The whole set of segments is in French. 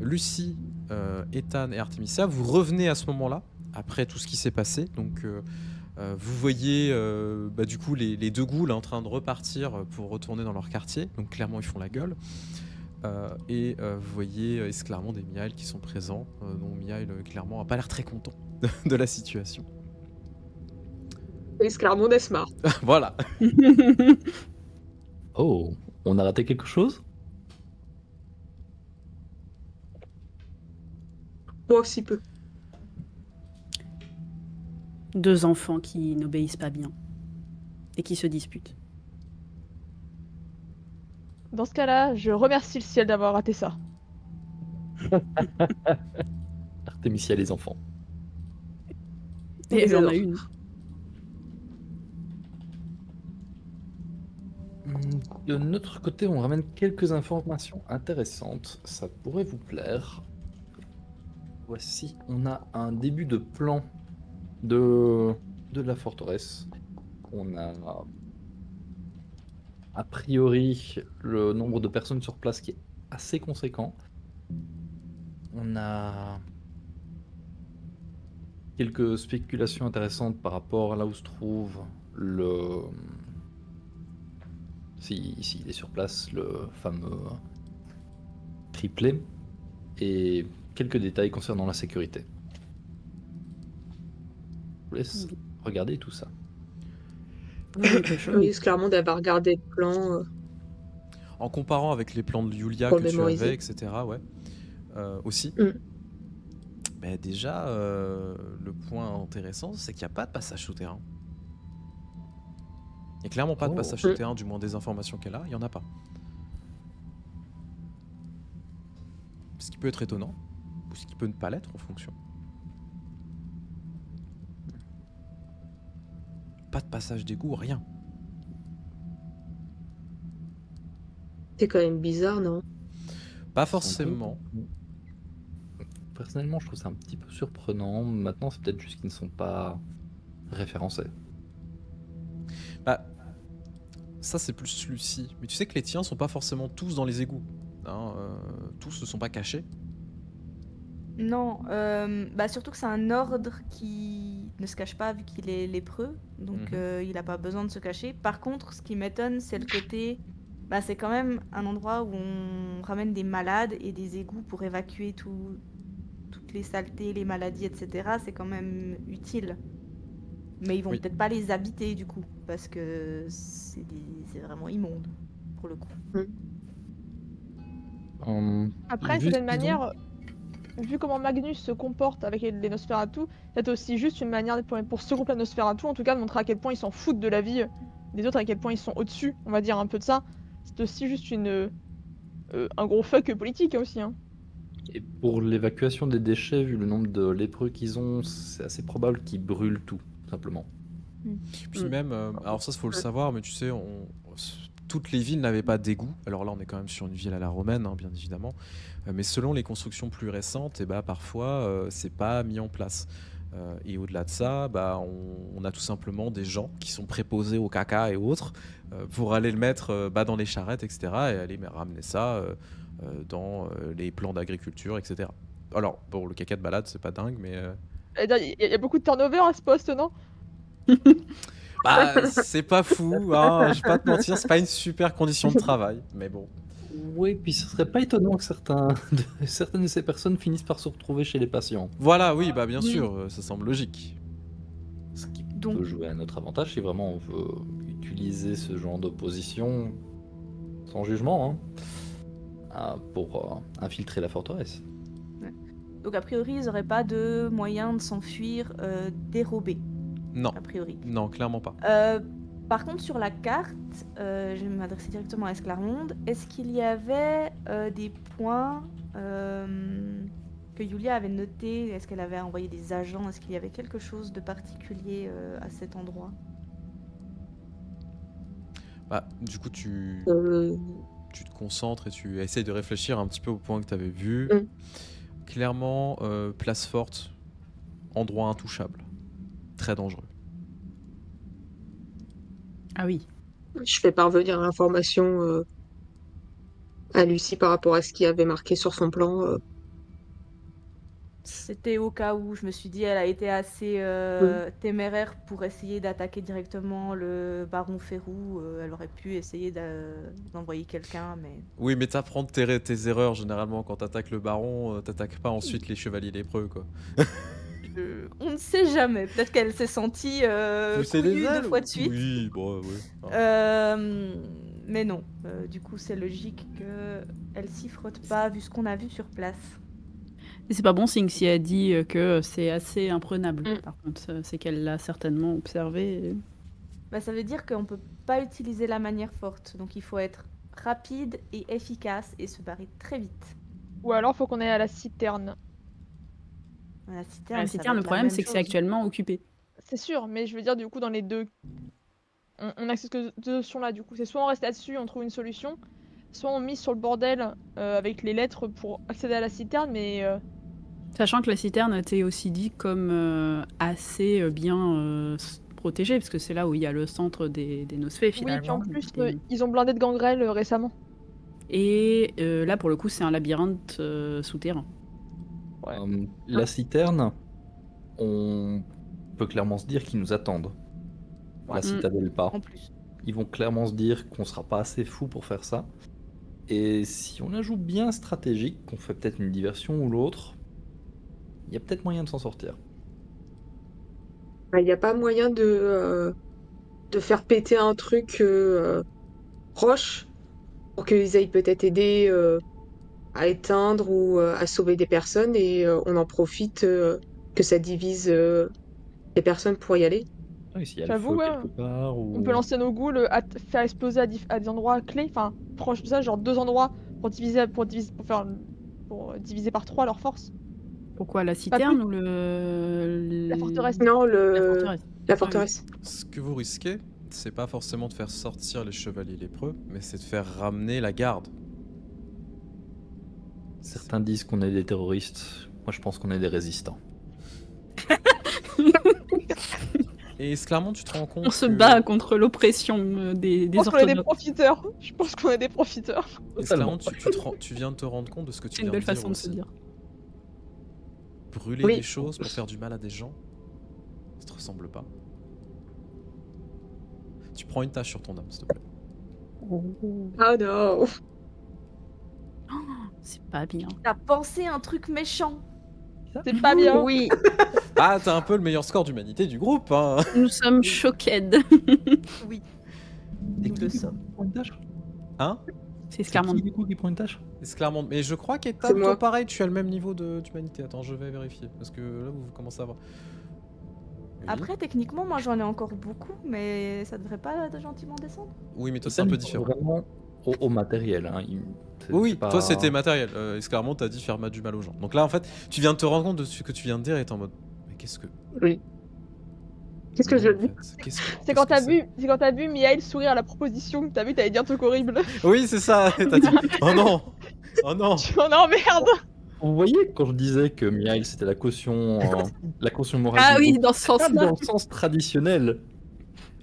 Lucie, Ethan et Artemisia, vous revenez à ce moment-là, après tout ce qui s'est passé. Donc, vous voyez du coup les deux ghouls en train de repartir pour retourner dans leur quartier. Donc, clairement, ils font la gueule. Vous voyez Esclarmonde et Miaël qui sont présents. Donc, Miaël, clairement, a pas l'air très content de la situation. Esclarmonde est smart. Voilà. Oh, on a raté quelque chose? Moi aussi peu. 2 enfants qui n'obéissent pas bien et qui se disputent. Dans ce cas-là, je remercie le ciel d'avoir raté ça. Artemisia les enfants. Et Ils j'en adorent. ai une. De notre côté, on ramène quelques informations intéressantes. Ça pourrait vous plaire. Voici, on a un début de plan de la forteresse. On a priori le nombre de personnes sur place qui est assez conséquent. On a quelques spéculations intéressantes par rapport à là où se trouve le... S'il est sur place, le fameux triplet. Et quelques détails concernant la sécurité. Je vous laisse regarder tout ça. Oui, Esclarmonde, elle va regarder le plan. En comparant avec les plans de Yulia Pour que tu mémoriser. avais, etc. Ouais. Aussi. Mm. Déjà, le point intéressant, c'est qu'il n'y a pas de passage souterrain. Il n'y a clairement pas de passage souterrain, du moins des informations qu'elle a, il n'y en a pas. Ce qui peut être étonnant, ou ce qui peut ne pas l'être en fonction. Pas de passage d'égout, rien. C'est quand même bizarre, non? Pas forcément. Personnellement, je trouve ça un petit peu surprenant. Maintenant, c'est peut-être juste qu'ils ne sont pas référencés. Ça, c'est plus Lucie. Mais tu sais que les tiens sont pas forcément tous dans les égouts. Hein, tous ne sont pas cachés. Non, surtout que c'est un ordre qui ne se cache pas vu qu'il est lépreux, donc il n'a pas besoin de se cacher. Par contre, ce qui m'étonne, c'est le côté... c'est quand même un endroit où on ramène des malades et des égouts pour évacuer toutes les saletés, les maladies, etc. C'est quand même utile. Mais ils vont peut-être pas les habiter du coup, parce que c'est vraiment immonde, pour le coup. Après, d'une certaine manière, vu comment Magnus se comporte avec les Nosferatu, c'est aussi juste une manière pour ce groupe-là Nosferatu, en tout cas, de montrer à quel point ils s'en foutent de la vie des autres, à quel point ils sont au-dessus, on va dire un peu de ça. C'est aussi juste un gros fuck politique aussi. Hein. Et pour l'évacuation des déchets, vu le nombre de lépreux qu'ils ont, c'est assez probable qu'ils brûlent tout, simplement. Puis même, alors ça, il faut le savoir, mais tu sais, toutes les villes n'avaient pas d'égout. Alors là, on est quand même sur une ville à la romaine, hein, bien évidemment. Mais selon les constructions plus récentes, parfois, c'est pas mis en place. Et au-delà de ça, on a tout simplement des gens qui sont préposés au caca et autres pour aller le mettre dans les charrettes, etc. et aller ramener ça dans les plans d'agriculture, etc. Alors, pour le caca de balade, c'est pas dingue, mais... Il y a beaucoup de turnover à ce poste, non? C'est pas fou, hein, je vais pas te mentir, c'est pas une super condition de travail, mais bon. Oui, puis ce serait pas étonnant que certaines de ces personnes finissent par se retrouver chez les patients. Voilà, oui, bien sûr, ça semble logique. Ce qui peut jouer à notre avantage si vraiment on veut utiliser ce genre d'opposition sans jugement pour infiltrer la forteresse. Ouais. Donc a priori, ils n'auraient pas de moyen de s'enfuir dérobé. Non, a priori. Non, clairement pas. Par contre, sur la carte, je vais m'adresser directement à Esclarmonde. Est-ce qu'il y avait des points que Yulia avait notés? Est-ce qu'elle avait envoyé des agents? Est-ce qu'il y avait quelque chose de particulier à cet endroit? Du coup, tu te concentres et tu essayes de réfléchir un petit peu aux points que tu avais vus. Clairement, place forte, endroit intouchable. Très dangereux. Ah oui. Je fais parvenir l'information à Lucie par rapport à ce qui avait marqué sur son plan. C'était au cas où je me suis dit elle a été assez téméraire pour essayer d'attaquer directement le baron Férou. Elle aurait pu essayer d'envoyer quelqu'un, mais... Oui, mais t'apprends de tes erreurs généralement quand t'attaques le baron, t'attaques pas ensuite les chevaliers lépreux quoi. On ne sait jamais. Peut-être qu'elle s'est sentie Pousser des couillue ailes 2 fois de suite. Oui, bon, oui. Mais non. Du coup, c'est logique qu'elle s'y frotte pas vu ce qu'on a vu sur place. Et c'est pas bon signe si elle dit que c'est assez imprenable. Par contre, c'est qu'elle l'a certainement observé. Bah, ça veut dire qu'on peut pas utiliser la manière forte. Donc il faut être rapide et efficace et se barrer très vite. Ou alors, faut qu'on aille à la citerne. La citerne, La ça va citerne, le être la problème, même c'est que c'est chose. actuellement occupé. C'est sûr, mais je veux dire, du coup, dans les deux... On a que deux options là, du coup. C'est soit on reste là-dessus, on trouve une solution, soit on mise sur le bordel avec les lettres pour accéder à la citerne, mais... Sachant que la citerne était aussi dit comme assez bien protégée, parce que c'est là où il y a le centre des Nosfées, finalement. Oui, puis en plus, Et, ils ont blindé de gangrel récemment. et là, pour le coup, c'est un labyrinthe souterrain. Ouais. La citerne, on peut clairement se dire qu'ils nous attendent. La citadelle pas. En plus. Ils vont clairement se dire qu'on sera pas assez fou pour faire ça. Et si on la joue bien stratégique, qu'on fait peut-être une diversion ou l'autre, il y a peut-être moyen de s'en sortir. Il n'y a pas moyen de faire péter un truc proche pour qu'ils aillent peut-être aider à éteindre ou à sauver des personnes et on en profite que ça divise les personnes pour y aller. Oui, s'il y a le J'avoue, feu ouais. quelque part ou... On peut lancer nos ghouls, faire exploser à des endroits clés, enfin proches de ça, genre 2 endroits pour diviser par 3 leur force. Pourquoi, la citerne ou La forteresse. Non, La forteresse. la forteresse. Ce que vous risquez, c'est pas forcément de faire sortir les chevaliers lépreux, mais c'est de faire ramener la garde. Certains disent qu'on est des terroristes. Moi, je pense qu'on est des résistants. Et clairement, tu te rends compte On se que- bat contre l'oppression des Je pense qu'on est des orthodoxes. profiteurs. Je pense qu'on est des profiteurs. Et clairement, tu viens de te rendre compte de ce que tu C'est une viens belle de dire façon de se aussi. dire. Brûler Oui. des choses pour faire du mal à des gens, ça te ressemble pas. Tu prends une tâche sur ton âme, s'il te plaît. Ah non. C'est pas bien. T'as pensé un truc méchant. C'est pas bien. Oui. Ah, t'as un peu le meilleur score d'humanité du groupe, hein. Nous sommes choqués. Oui. Et Nous qui le qui sommes. prend une tâche Hein? C'est C'est clairement. qui, du coup, qui prend une tâche? C'est clairement. Mais je crois C'est qu'Ethan, moi. toi pareil, tu as le même niveau d'humanité. Attends, je vais vérifier. Parce que là, vous commencez à voir. Oui. Après, techniquement, moi j'en ai encore beaucoup, mais ça devrait pas gentiment descendre. Oui, mais toi, c'est un peu différent. Vraiment au matériel. Hein. Oui, c'est pas- toi c'était matériel. Clairement, t'as dit faire du mal aux gens. Donc là, en fait, tu viens de te rendre compte de ce que tu viens de dire et t'es en mode. Mais qu'est-ce que. Oui. Qu'est-ce que je En dis? fait, qu'est-ce que- C'est quand qu'est-ce que c'est quand t'as vu Mihail sourire à la proposition que t'as vu, t'allais dire un truc horrible. c'est Oui, c'est ça. T'as dit. Oh non. Oh non. Tu en non merde. Vous voyez, quand je disais que Mihail c'était la caution morale Ah du oui, groupe, dans ce pas sens-là. dans le sens traditionnel.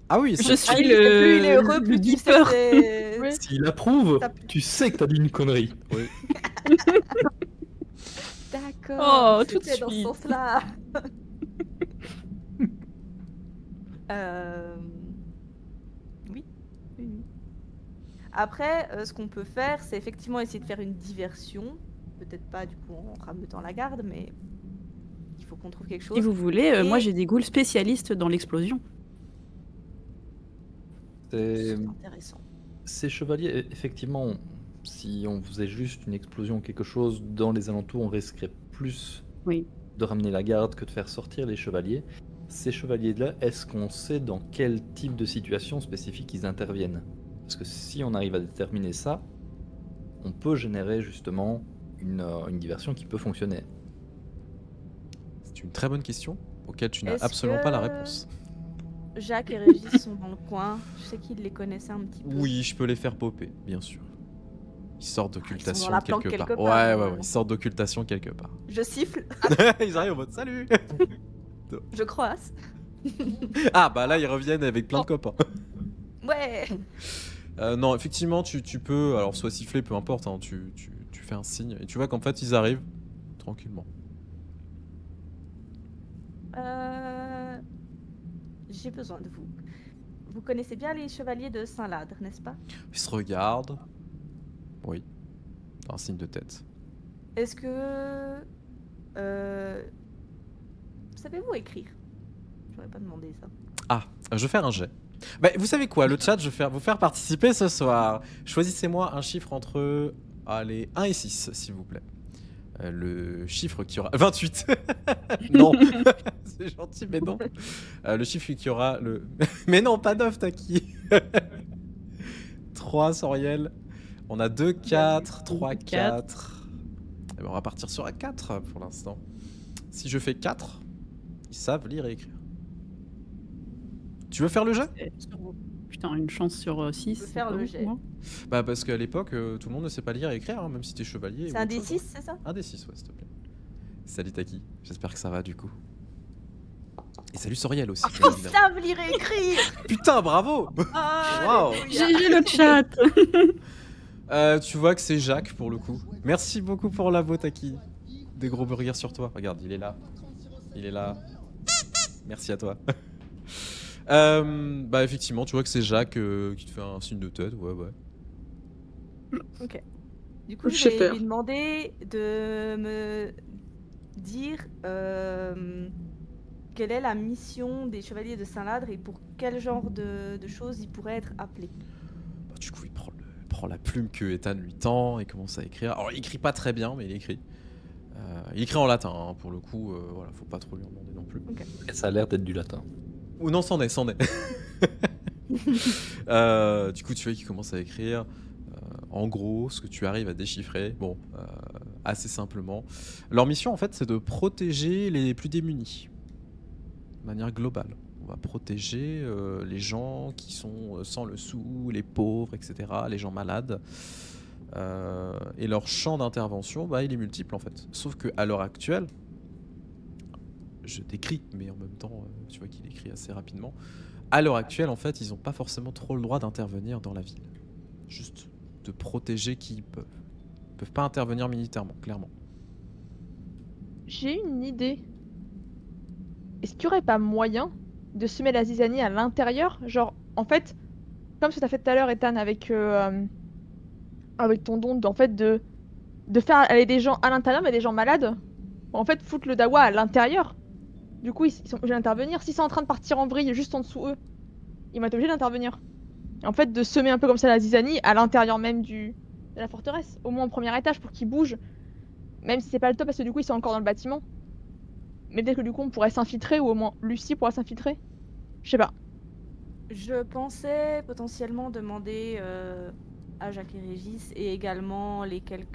Ah oui, Je ça- suis Plus il est heureux, plus il sait que c'est- Oui. S'il approuve, Ça- tu sais que t'as dit une connerie. D'accord. Oh, tout de c'était dans ce suite. sens-là. Oui. Oui. Après, ce qu'on peut faire, c'est effectivement essayer de faire une diversion. Peut-être pas du coup en rameutant la garde, mais il faut qu'on trouve quelque chose. Si vous voulez, Et- moi j'ai des ghouls spécialistes dans l'explosion. C'est- C'est intéressant. Ces chevaliers, effectivement, si on faisait juste une explosion ou quelque chose dans les alentours, on risquerait plus Oui. de ramener la garde que de faire sortir les chevaliers. Ces chevaliers-là, est-ce qu'on sait dans quel type de situation spécifique ils interviennent? Parce que si on arrive à déterminer ça, on peut générer justement une diversion qui peut fonctionner. C'est une très bonne question auquelle tu n'as Est-ce absolument pas la que- réponse. Jacques et Régis sont dans le coin. Je sais qu'ils les connaissaient un petit peu. Oui, je peux les faire popper, bien sûr. Ils sortent d'occultation la planque quelque part. quelque part, Ouais, ouais, normalement. ils sortent d'occultation quelque part. Je siffle, Ils arrivent en mode salut. je croise. Ah bah là ils reviennent avec plein de copains. Ouais. Non, effectivement, tu peux, alors soit siffler, peu importe, hein, tu fais un signe et tu vois qu'en fait ils arrivent tranquillement. J'ai besoin de vous. Vous connaissez bien les chevaliers de Saint-Ladre, n'est-ce pas? Il se regarde. Oui. Un signe de tête. Est-ce que... savez-vous écrire? J'aurais pas demandé ça. Ah, je vais faire un jet. Bah, vous savez quoi, le chat, je vais vous faire participer ce soir. Choisissez-moi un chiffre entre allez, 1 et 6, s'il vous plaît. Le chiffre qui aura... 28. Non. C'est gentil, mais non. Le chiffre qui aura le... Mais non, pas 9, t'as qui? 3, Soriel. On a 2, 4, 3, 4. Et ben, on va partir sur un 4 pour l'instant. Si je fais 4, ils savent lire et écrire. Tu veux faire le jet? Putain, une chance sur 6. Je peux faire le jet. Bah parce qu'à l'époque, tout le monde ne sait pas lire et écrire, hein, même si t'es chevalier. C'est un D6, c'est ça? Un D6, ouais, s'il te plaît. Salut Taki, j'espère que ça va du coup. Et salut Soriel aussi. Ils savent lire et écrire. Putain, bravo. Wow. GG le chat. Tu vois que c'est Jacques pour le coup. Merci beaucoup pour l'abo Taki. Des gros burgers sur toi. Regarde, il est là. Il est là. Merci à toi. Bah effectivement, tu vois que c'est Jacques qui te fait un signe de tête, ouais. Ok. Du coup, je vais lui demander de me dire quelle est la mission des chevaliers de Saint-Ladre et pour quel genre de choses ils pourraient être appelés. Bah, du coup, il prend la plume que Ethan lui tend et commence à écrire. Alors, il écrit pas très bien, mais il écrit. Il écrit en latin, hein, pour le coup, voilà, faut pas trop lui en demander non plus. Okay. Et ça a l'air d'être du latin. Ou non, c'en est. Du coup, tu vois qu'il commence à écrire. En gros, ce que tu arrives à déchiffrer, bon, assez simplement. Leur mission, en fait, c'est de protéger les plus démunis. De manière globale. On va protéger les gens qui sont sans le sou, les pauvres, etc., les gens malades. Et leur champ d'intervention, bah, il est multiple, en fait. Sauf qu'à l'heure actuelle, je décris, mais en même temps, tu vois qu'il écrit assez rapidement. À l'heure actuelle, en fait, ils n'ont pas forcément trop le droit d'intervenir dans la ville. Juste de protéger qui ils peuvent. Ils peuvent pas intervenir militairement, clairement. J'ai une idée. Est-ce qu'il n'y aurait pas moyen de semer la zizanie à l'intérieur? Genre, en fait, comme ce que tu as fait tout à l'heure, Ethan, avec ton don, en fait, de faire aller des gens à l'intérieur, mais des gens malades. En fait, foutre le dawa à l'intérieur. Du coup, ils sont obligés d'intervenir. Si c'est en train de partir en vrille juste en dessous eux, ils vont être obligés d'intervenir. Et en fait, de semer un peu comme ça la zizanie à l'intérieur même de la forteresse. Au moins au premier étage pour qu'ils bougent. Même si c'est pas le top parce que du coup, ils sont encore dans le bâtiment. Mais peut-être que du coup, on pourrait s'infiltrer ou au moins Lucie pourrait s'infiltrer. Je sais pas. Je pensais potentiellement demander à Jacques et Régis et également les quelques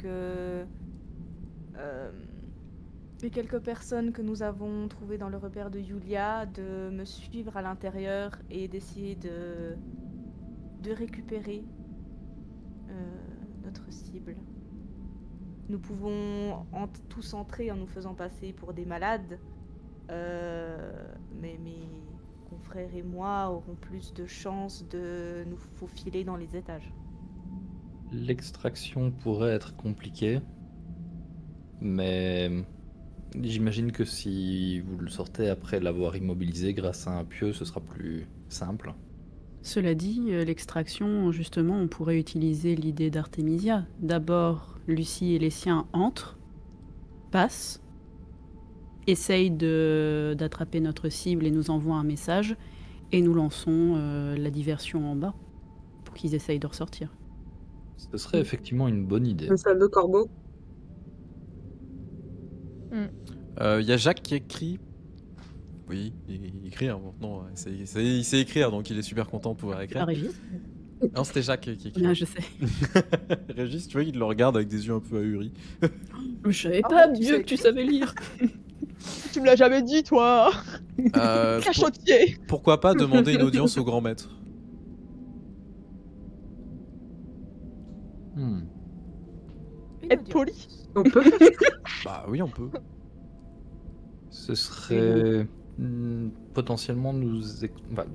personnes que nous avons trouvées dans le repère de Yulia de me suivre à l'intérieur et d'essayer de récupérer notre cible. Nous pouvons tous entrer en nous faisant passer pour des malades, mais mes confrères et moi auront plus de chances de nous faufiler dans les étages. L'extraction pourrait être compliquée, mais j'imagine que si vous le sortez après l'avoir immobilisé grâce à un pieu, ce sera plus simple. Cela dit, l'extraction, justement, on pourrait utiliser l'idée d'Artemisia. D'abord, Lucie et les siens entrent, passent, essayent d'attraper notre cible et nous envoient un message, et nous lançons la diversion en bas, pour qu'ils essayent de ressortir. Ce serait effectivement une bonne idée. Le fameux corbeau. Il y a Jacques qui écrit. Oui, il écrit hein, maintenant. Il sait écrire, donc il est super content de pouvoir écrire. Ah, Régis ? Non, c'était Jacques qui écrit. Ah, je sais. Régis, tu vois, il le regarde avec des yeux un peu ahuris. Je savais pas, mieux que tu savais lire. Tu me l'as jamais dit, toi. Cachotier. Pourquoi pas demander une audience au grand maître? Être poli. On peut. Bah oui, on peut. Ce serait potentiellement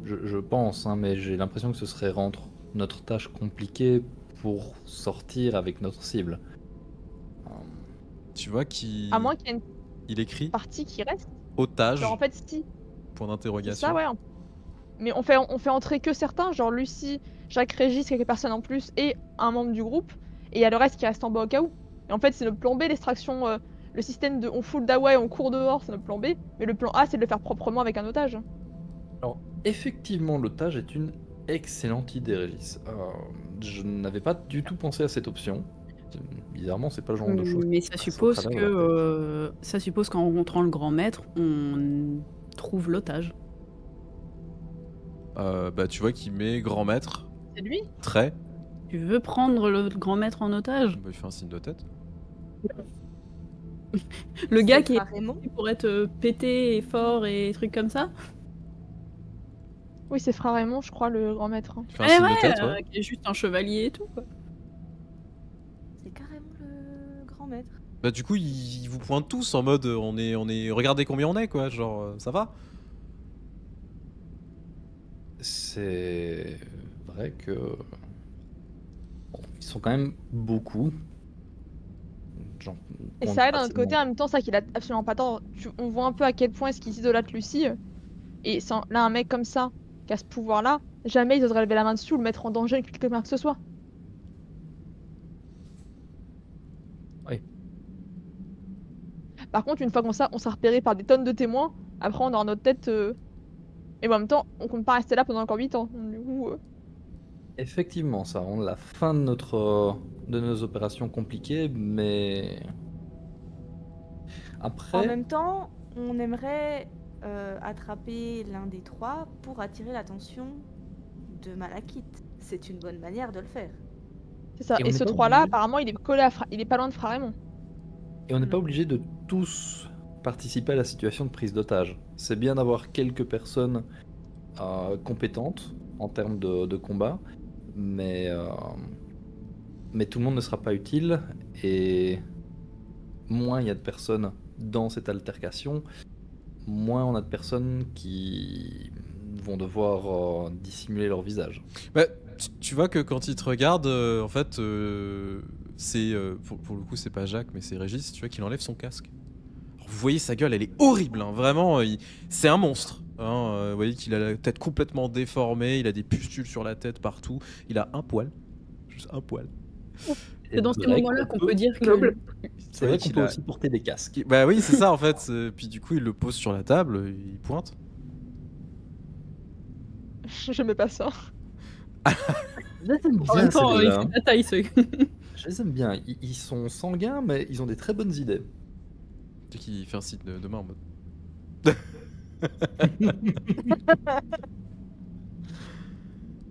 je pense, hein, mais j'ai l'impression que ce serait rendre notre tâche compliquée pour sortir avec notre cible. Tu vois qu'il À moins qu'il y ait il écrit. une partie qui reste. Otage, Genre en fait, si, point c'est d'interrogation. ça, ouais. Mais on fait entrer que certains, genre Lucie, Jacques, Régis, quelques personnes en plus, et un membre du groupe. Et il y a le reste qui reste en bas au cas où. Et en fait, c'est le plan B, l'extraction, le système de on fout le dawa et on court dehors, c'est notre plan B. Mais le plan A, c'est de le faire proprement avec un otage. Alors, effectivement, l'otage est une excellente idée, Régis. Je n'avais pas du tout pensé à cette option. Bizarrement, c'est pas le genre de choses. Mais ça suppose qu'en rencontrant le grand maître, on trouve l'otage. Bah tu vois qu'il met grand maître, C'est lui? trait, Tu veux prendre le grand maître en otage? bah, il fait un signe de tête. Le gars C'est qui est Raymond. pour être pété et fort et trucs comme ça? Oui, c'est Frère Raymond, je crois, le grand maître. Il fait un signe de tête, ouais, ouais. qui est juste un chevalier et tout, quoi. C'est carrément le grand maître. Bah du coup il vous pointe tous en mode on est regardez combien on est quoi, genre ça va. C'est vrai que bon, ils sont quand même beaucoup. J'en Et compte ça aide pas d'un autre côté, tellement. en même temps, ça qu'il a absolument pas tort. On voit un peu à quel point est-ce qu'ils idolâtrent Lucie. Et là, un mec comme ça, qui a ce pouvoir-là, jamais il oserait lever la main dessus ou le mettre en danger quelque part que ce soit. Oui. Par contre, une fois qu'on on sera repéré par des tonnes de témoins, après on aura notre tête. Et bon, en même temps, on compte pas rester là pendant encore 8 ans. Donc, du coup, Effectivement, ça rend la fin de nos opérations compliquées, mais En après, même temps, on aimerait attraper l'un des trois pour attirer l'attention de Malakith. C'est une bonne manière de le faire. c'est ça. Et on Et n'est ce pas 3-là, obligé. apparemment, il est collé il est pas loin de Frère Raymond. Et on n'est pas obligé de tous participer à la situation de prise d'otage. C'est bien d'avoir quelques personnes compétentes en termes de combat, mais tout le monde ne sera pas utile, et moins il y a de personnes dans cette altercation, moins on a de personnes qui vont devoir dissimuler leur visage. Bah tu vois que quand il te regarde, en fait c'est pour le coup c'est pas Jacques mais c'est Régis, tu vois qu'il enlève son casque. Alors, vous voyez sa gueule, elle est horrible, hein, vraiment, c'est un monstre. Hein, vous voyez qu'il a la tête complètement déformée, il a des pustules sur la tête partout, il a un poil, juste un poil. C'est dans ces moments-là qu'on peut dire que Noble. C'est vrai qu'on qu'il peut a- aussi porter des casques. Bah oui c'est ça en fait, puis du coup il le pose sur la table, il pointe. J'aimais pas ça. Je les aime en bien, même temps, ces il deux-là, fait hein. de la taille, ce... Je les aime bien. Ils sont sanguins, mais ils ont des très bonnes idées. Tu sais qu'il fait un signe de main en mode.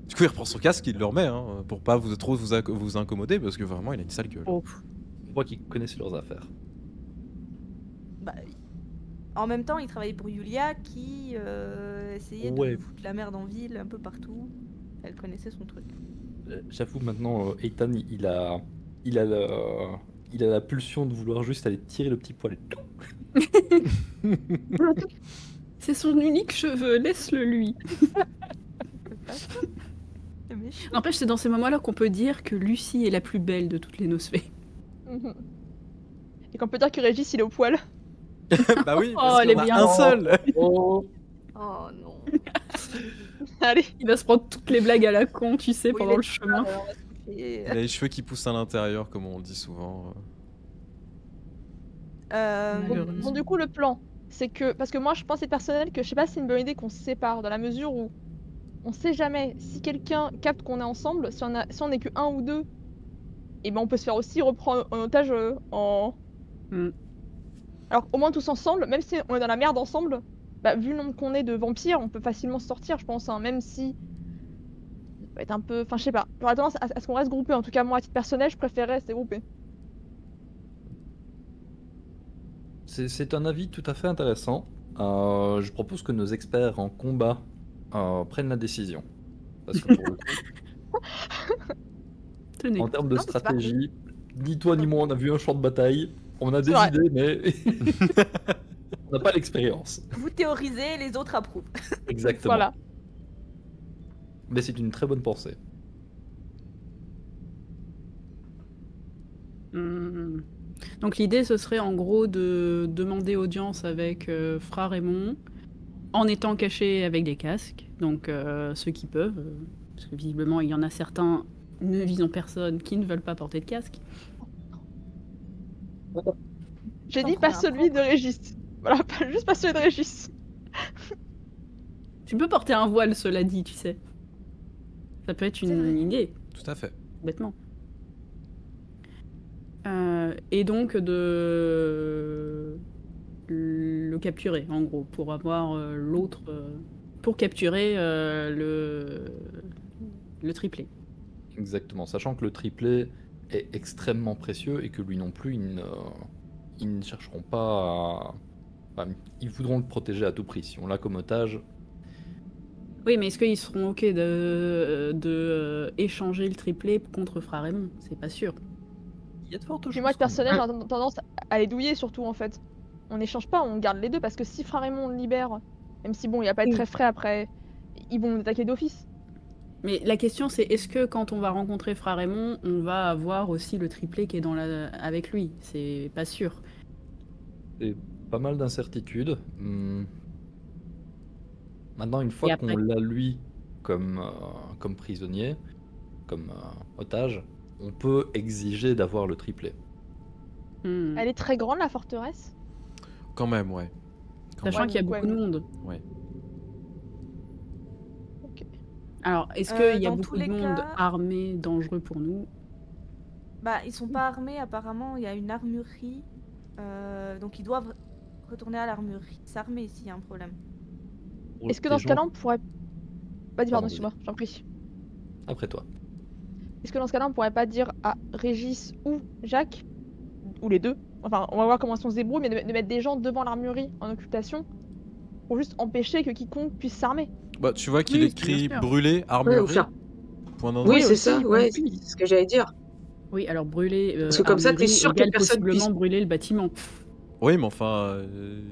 Du coup il reprend son casque, il le remet, hein, pour pas trop vous incommoder parce que vraiment il a une sale gueule. Oh, On voit qu'ils connaissent leurs affaires. Bah, en même temps, il travaillait pour Yulia qui essayait Ouais. de foutre la merde en ville un peu partout. Elle connaissait son truc. J'avoue maintenant, Ethan, il a la pulsion de vouloir juste aller tirer le petit poil. c'est son unique cheveu, laisse-le lui. C'est méchant. N'empêche, c'est dans ces moments-là qu'on peut dire que Lucie est la plus belle de toutes les nosphées. Mhm. Et qu'on peut dire que Régis, il est au poil. Bah oui, Oh, parce elle qu'on est a bien. un seul. Oh, Oh non. Allez. Il va se prendre toutes les blagues à la con, tu sais, Oui, pendant mais- le chemin. on va se coucher. Il a les cheveux qui poussent à l'intérieur, comme on le dit souvent. Malheureusement. Bon, du coup, le plan, c'est que. Parce que moi, je pense, c'est personnel, que je sais pas si c'est une bonne idée qu'on se sépare, dans la mesure où on sait jamais si quelqu'un capte qu'on est ensemble, si on est que un ou deux, et ben on peut se faire aussi reprendre en otage en. Mm. Alors, au moins tous ensemble, même si on est dans la merde ensemble, bah, vu le nombre qu'on est de vampires, on peut facilement sortir, je pense, hein, même si. Ça va être un peu. Enfin, je sais pas. J'aurais tendance à ce qu'on reste groupé. En tout cas, moi, à titre personnel, je préférerais rester groupé. c'est un avis tout à fait intéressant. Je propose que nos experts en combat prennent la décision. Parce que pour le coup, Tenez. en termes de Non, mais c'est stratégie, ni toi ni moi on a vu un champ de bataille. On a des C'est vrai. idées, mais on n'a pas l'expérience. Vous théorisez, les autres approuvent. Exactement. Voilà. Mais c'est une très bonne pensée. Hmm. Donc l'idée, ce serait en gros de demander audience avec Fra Raymond, en étant caché avec des casques, donc ceux qui peuvent, parce que visiblement il y en a certains ne visant personne qui ne veulent pas porter de casque. J'ai dit T'en pas prends un celui de propre. Régis. Voilà, juste pas celui de Régis. Tu peux porter un voile, cela dit, tu sais. Ça peut être C'est vrai. une idée, Tout à fait. bêtement. Et donc de le capturer, en gros, pour avoir l'autre... pour capturer le triplé. Exactement, sachant que le triplé est extrêmement précieux et que lui non plus, ils ne chercheront pas à... enfin, ils voudront le protéger à tout prix. Si on l'a comme otage, Oui, mais est-ce qu'ils seront ok de échanger le triplé contre Fra Raymond? C'est pas sûr. il y a de fortes Puis chances. moi, de quand personnage, même. j'ai tendance à les douiller surtout en fait. On n'échange pas, on garde les deux parce que si Frère Raymond le libère, même si bon, il va pas être très frais après, ils vont nous attaquer d'office. Mais la question c'est est-ce que quand on va rencontrer Fra Raymond, on va avoir aussi le triplé qui est avec lui? C'est pas sûr. C'est pas mal d'incertitudes. Maintenant, une fois Et après qu'on l'a lui comme, comme prisonnier, comme otage, on peut exiger d'avoir le triplé. Elle est très grande la forteresse. Quand même, ouais. Quand Sachant même. qu'il y a donc, beaucoup de monde. Ouais. Ok. Alors, est-ce qu'il y a dans beaucoup tous de les monde cas- armé, dangereux pour nous? Bah, ils sont pas armés, apparemment, il y a une armurerie. Donc ils doivent retourner à l'armurerie, s'armer s'il y a un problème. Pour Est-ce que les dans ce cas-là, gens- on pourrait. Vas-y, Pardon, pardon, excuse-moi, j'en prie. Après toi. Est-ce que dans ce cas-là, on pourrait pas dire à Régis ou Jacques, ou les deux, enfin, on va voir comment on se débrouille, mais de mettre des gens devant l'armurerie en occultation pour juste empêcher que quiconque puisse s'armer. Bah, tu vois qu'il Oui, écrit bien sûr. brûler, Ouais, ou armurerie. faire. Point Oui, d'interrogation. c'est aussi, ça, ouais, oui. c'est ce que j'allais dire. Oui, alors brûler Parce que comme ça, t'es armurerie sûr que égale personne possiblement puisse. brûler le bâtiment. Oui, mais enfin,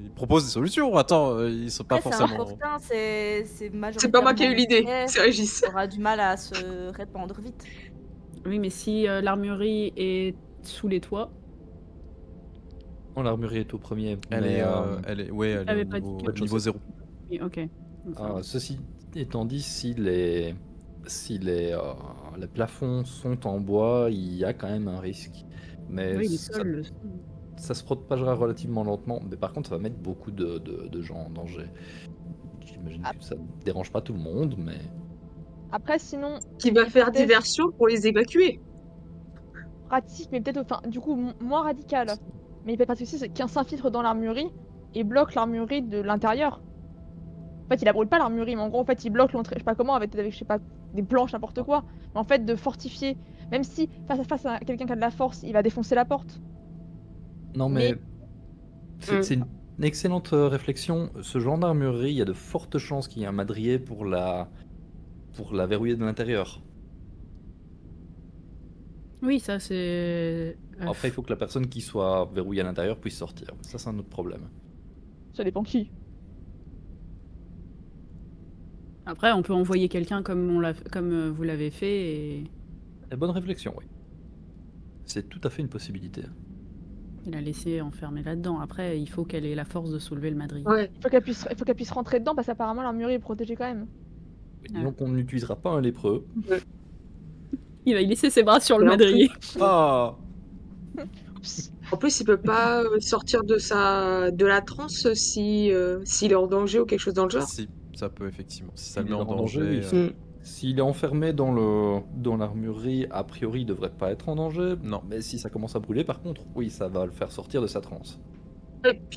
il propose des solutions. Attends, ils sont pas Après, c'est forcément. important, c'est C'est pas moi qui ai eu majoritairement l'idée, pierre, c'est Régis. ça aura du mal à se répandre vite. Oui, mais si l'armurerie est sous les toits, Non, l'armurerie est au premier. Elle mais, est, elle est, ouais, elle est t'avais au pas dit niveau, que- niveau 0. oui, ok. Enfin, ceci étant dit, si les plafonds sont en bois, il y a quand même un risque. Mais oui, les ça, sols le sont. ça se propagera relativement lentement. Mais par contre, ça va mettre beaucoup de gens en danger. J'imagine que ça ne dérange pas tout le monde, mais... Après, sinon, Qui va faire peut-être diversion pour les évacuer. pratique, mais peut-être, enfin, du coup, moins radical. Mais il peut être pratique aussi, c'est qu'un s'infiltre dans l'armurerie et bloque l'armurerie de l'intérieur. En fait, il la brûle pas l'armurerie, mais en gros, en fait, il bloque l'entrée, je sais pas comment, avec je sais pas, des planches, n'importe quoi. Mais en fait, de fortifier, même si face à quelqu'un qui a de la force, il va défoncer la porte. Non, mais... Mais- C'est une excellente réflexion. Ce genre d'armurerie, il y a de fortes chances qu'il y ait un madrier pour la verrouiller de l'intérieur. Oui, ça c'est. Après, il faut que la personne qui soit verrouillée à l'intérieur puisse sortir. Ça, c'est un autre problème. Ça dépend qui. Après, on peut envoyer quelqu'un comme vous l'avez fait et Et bonne réflexion, oui. C'est tout à fait une possibilité. la laisser enfermer là-dedans. Après, il faut qu'elle ait la force de soulever le madrier. Ouais. Il faut qu'elle puisse rentrer dedans parce qu'apparemment l'armurerie est protégée quand même. Disons qu'on n'utilisera pas un lépreux. Il va y laisser ses bras sur le Et en plus- madrier. Ah En plus, il peut pas sortir de la transe si s'il est en danger ou quelque chose dans le genre. Si, ça peut effectivement. Si ça Il le met est en en danger, danger. oui. Mm. S'il est enfermé dans l'armurerie, a priori, il devrait pas être en danger. Non. Mais si ça commence à brûler, par contre, oui, ça va le faire sortir de sa transe.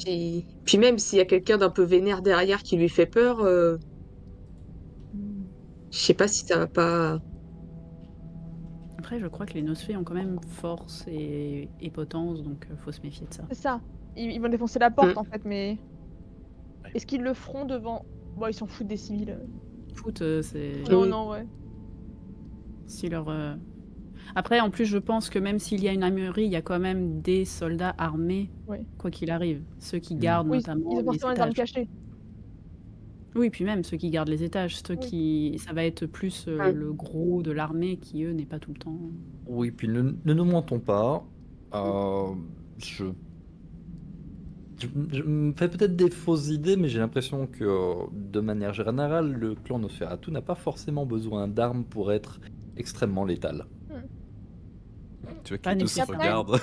Et puis même s'il y a quelqu'un d'un peu vénère derrière qui lui fait peur, je sais pas si ça va pas. Après, je crois que les Nosfées ont quand même force et potence, donc faut se méfier de ça. C'est ça. Ils vont défoncer la porte Mm. en fait, mais. Est-ce qu'ils le feront devant. Bon, ils s'en foutent des civils. Foot, c'est. Non, Oui. non, ouais. Si leur. Après, en plus, je pense que même s'il y a une armurerie, il y a quand même des soldats armés, Ouais. quoi qu'il arrive. Ceux qui gardent Oui, notamment ils ont les forcément les armes étages. cachées. Oui, puis même ceux qui gardent les étages, ceux Oui. qui. Ça va être plus Ouais. le gros de l'armée qui, eux, n'est pas tout le temps. Oui, puis ne nous mentons pas. Je me fais peut-être des fausses idées, mais j'ai l'impression que, de manière générale, le clan Nosferatu n'a pas forcément besoin d'armes pour être extrêmement létal. Tu vois Pas qu'ils se nécessaire. regardent.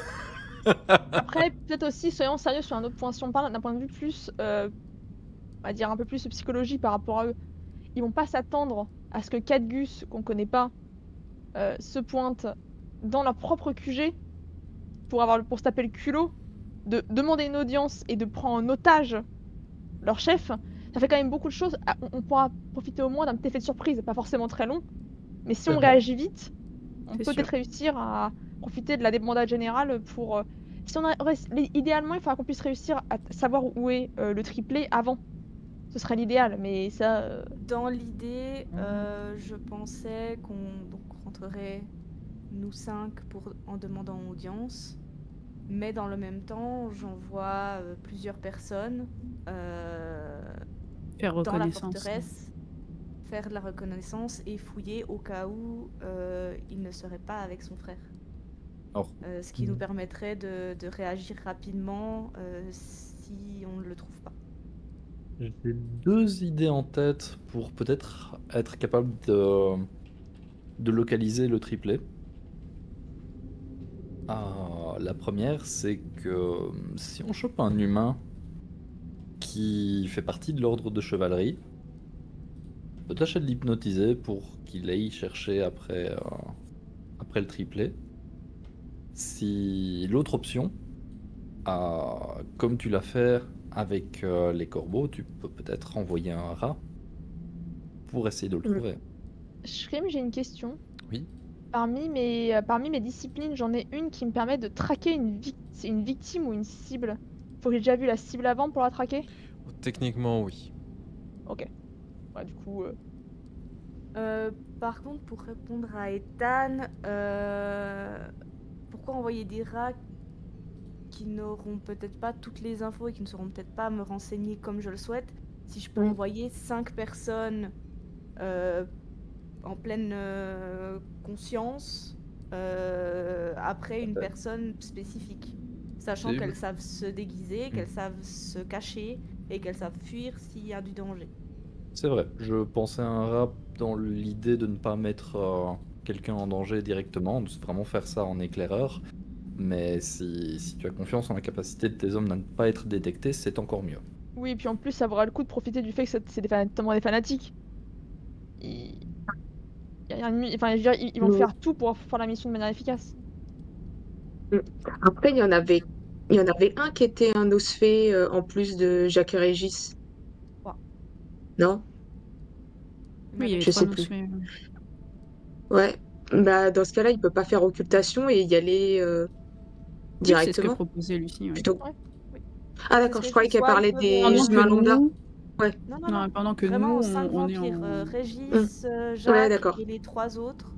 Après, peut-être aussi, soyons sérieux sur un autre point. Si on parle d'un point de vue plus, on va dire un peu plus psychologie par rapport à eux, ils vont pas s'attendre à ce que Cadgus, qu'on connaît pas, se pointe dans leur propre QG pour se taper le culot, de demander une audience et de prendre en otage leur chef. Ça fait quand même beaucoup de choses. On pourra profiter au moins d'un petit effet de surprise, pas forcément très long, mais si on réagit vite, on peut C'est peut-être réussir à profiter de la débandade générale pour... idéalement, il faudra qu'on puisse réussir à savoir où est le triplet avant. Ce serait l'idéal, mais ça... Dans l'idée, je pensais qu'on rentrerait nous 5 en demandant audience, mais dans le même temps, j'envoie plusieurs personnes Faire dans la reconnaissance. forteresse, faire de la reconnaissance et fouiller au cas où il ne serait pas avec son frère. Alors, Ce qui nous permettrait de réagir rapidement si on ne le trouve pas. j'ai 2 idées en tête pour peut-être être capable de localiser le triplet. La première, c'est que si on chope un humain qui fait partie de l'ordre de chevalerie, on peut tâcher de l'hypnotiser pour qu'il aille chercher après le triplet. Si l'autre option, comme tu l'as fait avec les corbeaux, tu peux peut-être envoyer un rat pour essayer de le trouver. Shrim, j'ai une question. Oui. Parmi mes disciplines, j'en ai une qui me permet de traquer une victime ou une cible. Faut que j'ai déjà vu la cible avant pour la traquer. Techniquement, oui. Ok. Ouais, du coup... Par contre, pour répondre à Ethan, pourquoi envoyer des rats qui n'auront peut-être pas toutes les infos et qui ne sauront peut-être pas me renseigner comme je le souhaite, si je peux envoyer 5 personnes en pleine conscience après une personne spécifique, sachant qu'elles savent se déguiser, qu'elles savent se cacher et qu'elles savent fuir s'il y a du danger. C'est vrai, je pensais à un rat dans l'idée de ne pas mettre quelqu'un en danger directement, de vraiment faire ça en éclaireur. Mais si tu as confiance en la capacité de tes hommes à ne pas être détectés, c'est encore mieux. Oui, et puis en plus, ça vaudra le coup de profiter du fait que c'est notamment des fanatiques. Ils vont faire tout pour faire la mission de manière efficace. Après, il y en avait un qui était un Nosfé en plus de Jacques et Régis. Ouais. Non? Oui, il y avait Je 3 sais plus. Nosfé. Ouais. Bah, dans ce cas-là, il peut pas faire occultation et y aller Oui, c'est ce que directement. proposait Lucie. Ouais. Plutôt. Ouais, oui. Ah, d'accord, je croyais qu'elle parlait des Pendant humains que lambda. nous, Ouais. Non. pendant que Vraiment, nous, 5 on est vampires, en... Régis, Ouais, Jacques d'accord. et les 3 autres.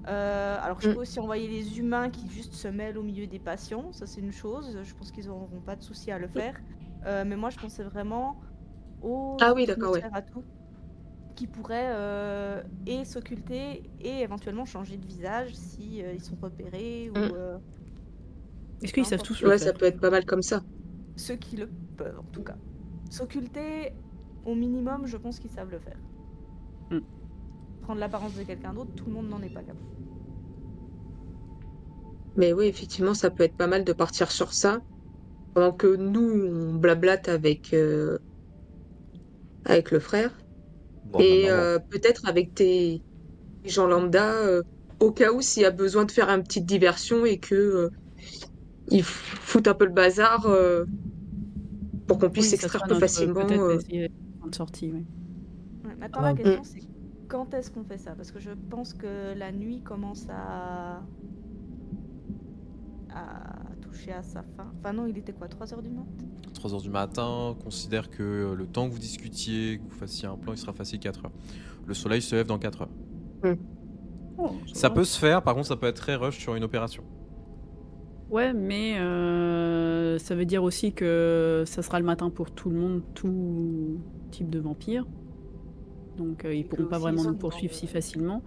Alors je peux aussi envoyer les humains qui juste se mêlent au milieu des patients, ça c'est une chose, je pense qu'ils n'auront pas de souci à le faire. Mais moi je pensais vraiment aux Ah oui, d'accord, ouais. Nosferatu qui pourraient et s'occulter et éventuellement changer de visage si ils sont repérés ou Est-ce qu'ils savent tous le Ouais, faire? ça peut être pas mal comme ça. ceux qui le peuvent en tout cas. S'occulter au minimum, je pense qu'ils savent le faire. Prendre l'apparence de quelqu'un d'autre, tout le monde n'en est pas capable. Mais oui, effectivement, ça peut être pas mal de partir sur ça. Pendant que nous, on blablate avec le frère. Bon, Et maintenant, peut-être avec tes gens lambda, au cas où s'il y a besoin de faire une petite diversion et que ils foutent un peu le bazar pour qu'on puisse Oui, ça s'extraire sera plus notre facilement. peut-être essayer de sortie. Oui. Ouais, maintenant la question c'est quand est-ce qu'on fait ça? Parce que je pense que la nuit commence à toucher à sa fin. Enfin non, il était quoi, 3h du mat'? 3h du matin, considère que le temps que vous discutiez, que vous fassiez un plan, il sera facile 4h. Le soleil se lève dans 4h. Oh, Ça va. peut se faire, par contre ça peut être très rush sur une opération. Ouais, mais ça veut dire aussi que ça sera le matin pour tout le monde, tout type de vampire. Donc ils pourront pas aussi, vraiment ils nous sont poursuivre dans- si facilement.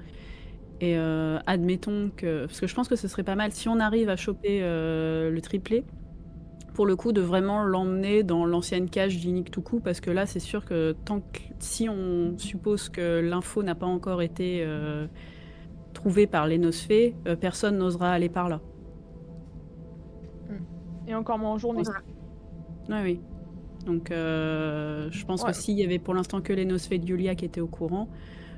Et admettons que... Parce que je pense que ce serait pas mal, si on arrive à choper le triplet, pour le coup, de vraiment l'emmener dans l'ancienne cage d'Iniktuku, parce que là, c'est sûr que si on suppose que l'info n'a pas encore été trouvée par les Nosfées, personne n'osera aller par là. Et encore moins en journée. Oui. Donc, je pense que s'il y avait pour l'instant que les Nosfées de Yulia qui étaient au courant,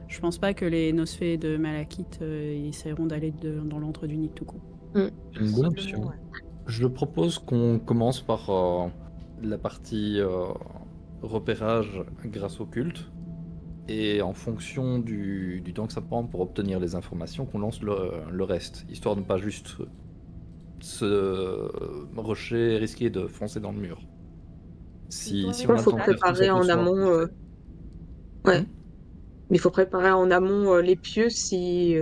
je pense pas que les Nosfées de Malakith essaieront d'aller dans l'antre du Niktuku. Une bonne option. Je propose qu'on commence par la partie repérage grâce au culte. Et en fonction du temps que ça prend pour obtenir les informations, qu'on lance le reste. Histoire de ne pas juste se rusher et risquer de foncer dans le mur. Si Il faut préparer en amont. Ouais. Mais il faut préparer en amont les pieux si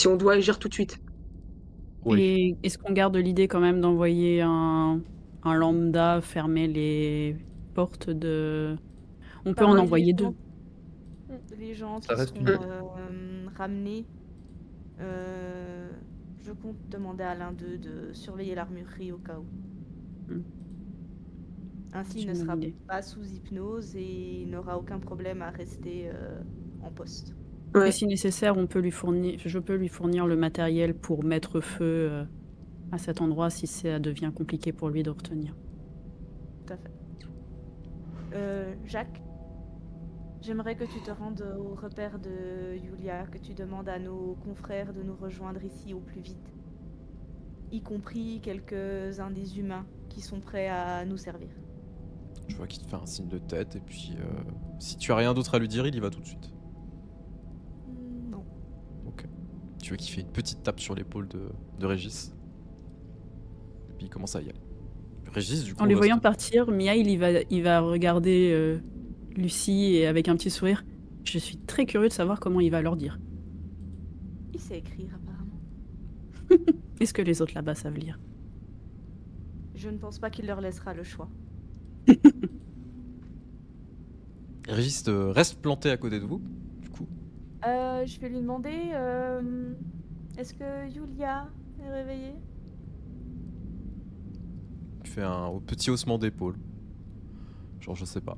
on doit agir tout de suite. Oui. Et est-ce qu'on garde l'idée quand même d'envoyer un lambda fermer les portes de... On peut en envoyer 2. Les gens qui seront ramenés, je compte demander à l'un d'eux de surveiller l'armurerie au cas où. Ainsi, il ne sera pas sous hypnose et il n'aura aucun problème à rester en poste. Et si nécessaire, je peux lui fournir le matériel pour mettre feu à cet endroit si ça devient compliqué pour lui de retenir. Tout à fait. Jacques, j'aimerais que tu te rendes au repère de Yulia, que tu demandes à nos confrères de nous rejoindre ici au plus vite, y compris quelques-uns des humains qui sont prêts à nous servir. Je vois qu'il te fait un signe de tête et puis si tu as rien d'autre à lui dire, il y va tout de suite. Non. Ok. Tu vois qu'il fait une petite tape sur l'épaule de Régis. Et puis il commence à y aller. Régis, du coup. En les voyant partir, Mia, il va regarder Lucie et avec un petit sourire. Je suis très curieux de savoir comment il va leur dire. Il sait écrire apparemment. Est-ce que les autres là-bas savent lire? Je ne pense pas qu'il leur laissera le choix. Régis reste planté à côté de vous, du coup. Je vais lui demander est-ce que Yulia est réveillée? Il fait un petit haussement d'épaule. Genre, je sais pas.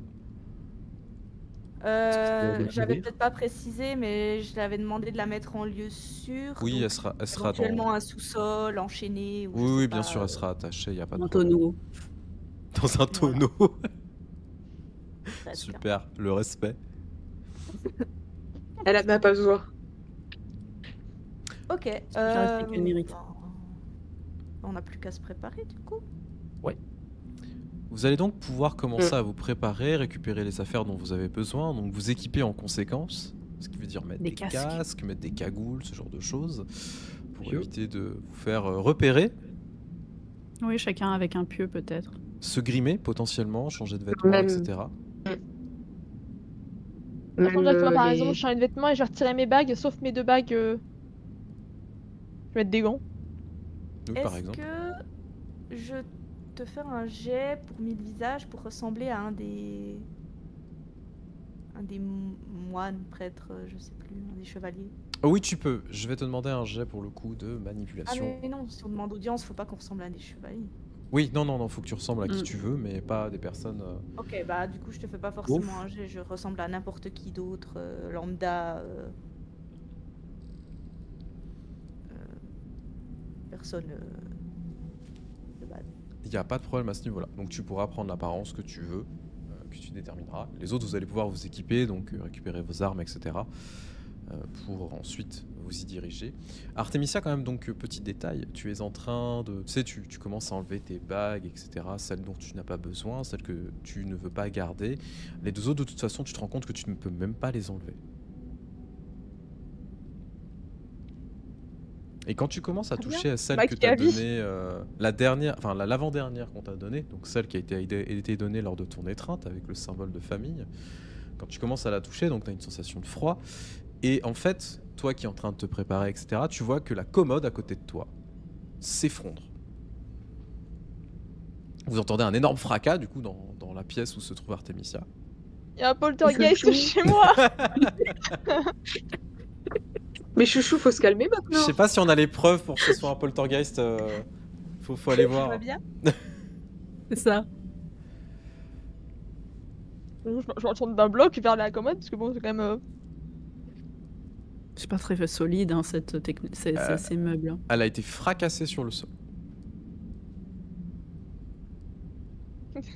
J'avais peut-être pas précisé, mais je l'avais demandé de la mettre en lieu sûr. Oui, elle sera éventuellement un sous-sol, enchaîné. Ou oui, pas, bien sûr, elle sera attachée, il n'y a pas de problème. Tonneau. Dans un tonneau. Super, le respect. Elle n'a pas besoin. Ok. qu'elle mérite. On n'a plus qu'à se préparer du coup. Ouais. Vous allez donc pouvoir commencer à vous préparer, récupérer les affaires dont vous avez besoin, donc vous équiper en conséquence, ce qui veut dire mettre des casques, mettre des cagoules, ce genre de choses, pour éviter de vous faire repérer. Oui, chacun avec un pieu peut-être. Se grimer potentiellement, changer de vêtements, etc. Par exemple, je change de vêtements et je vais retirer mes bagues, sauf mes 2 bagues. Je vais mettre des gants. Donc, par exemple. Est-ce que je te faire un jet pour 1000 visages pour ressembler à un des moines, prêtres, je sais plus, un des chevaliers? Oh oui, tu peux. Je vais te demander un jet pour le coup de manipulation. Ah mais non, si on demande audience, faut pas qu'on ressemble à des chevaliers. Oui, non, faut que tu ressembles à qui tu veux, mais pas à des personnes... Ok, bah du coup je te fais pas forcément un jet, je ressemble à n'importe qui d'autre, lambda... personne de base. Il n'y a pas de problème à ce niveau-là. Donc tu pourras prendre l'apparence que tu veux, que tu détermineras. Les autres, vous allez pouvoir vous équiper, donc récupérer vos armes, etc. Pour ensuite vous y diriger. Artemisia, quand même, donc petit détail, tu es en train de... Tu sais, tu commences à enlever tes bagues, etc. Celles dont tu n'as pas besoin, celles que tu ne veux pas garder. Les 2 autres, de toute façon, tu te rends compte que tu ne peux même pas les enlever. Et quand tu commences à toucher à celle que t'as donnée, l'avant-dernière qu'on t'a donnée, donc celle qui a été donnée lors de ton étreinte avec le symbole de famille, quand tu commences à la toucher, donc t'as une sensation de froid, et en fait, toi qui es en train de te préparer, etc., tu vois que la commode à côté de toi s'effondre. Vous entendez un énorme fracas, du coup, dans la pièce où se trouve Artemisia. Il y a un poltergeist chez moi. Mais chouchou, faut se calmer maintenant. Je sais pas si on a les preuves pour que ce soit un poltergeist. Faut aller voir. Ça va bien ? C'est ça. Je me retourne d'un bloc vers la commode, parce que bon, c'est quand même... C'est pas très solide, hein, ces meubles. Hein. Elle a été fracassée sur le sol.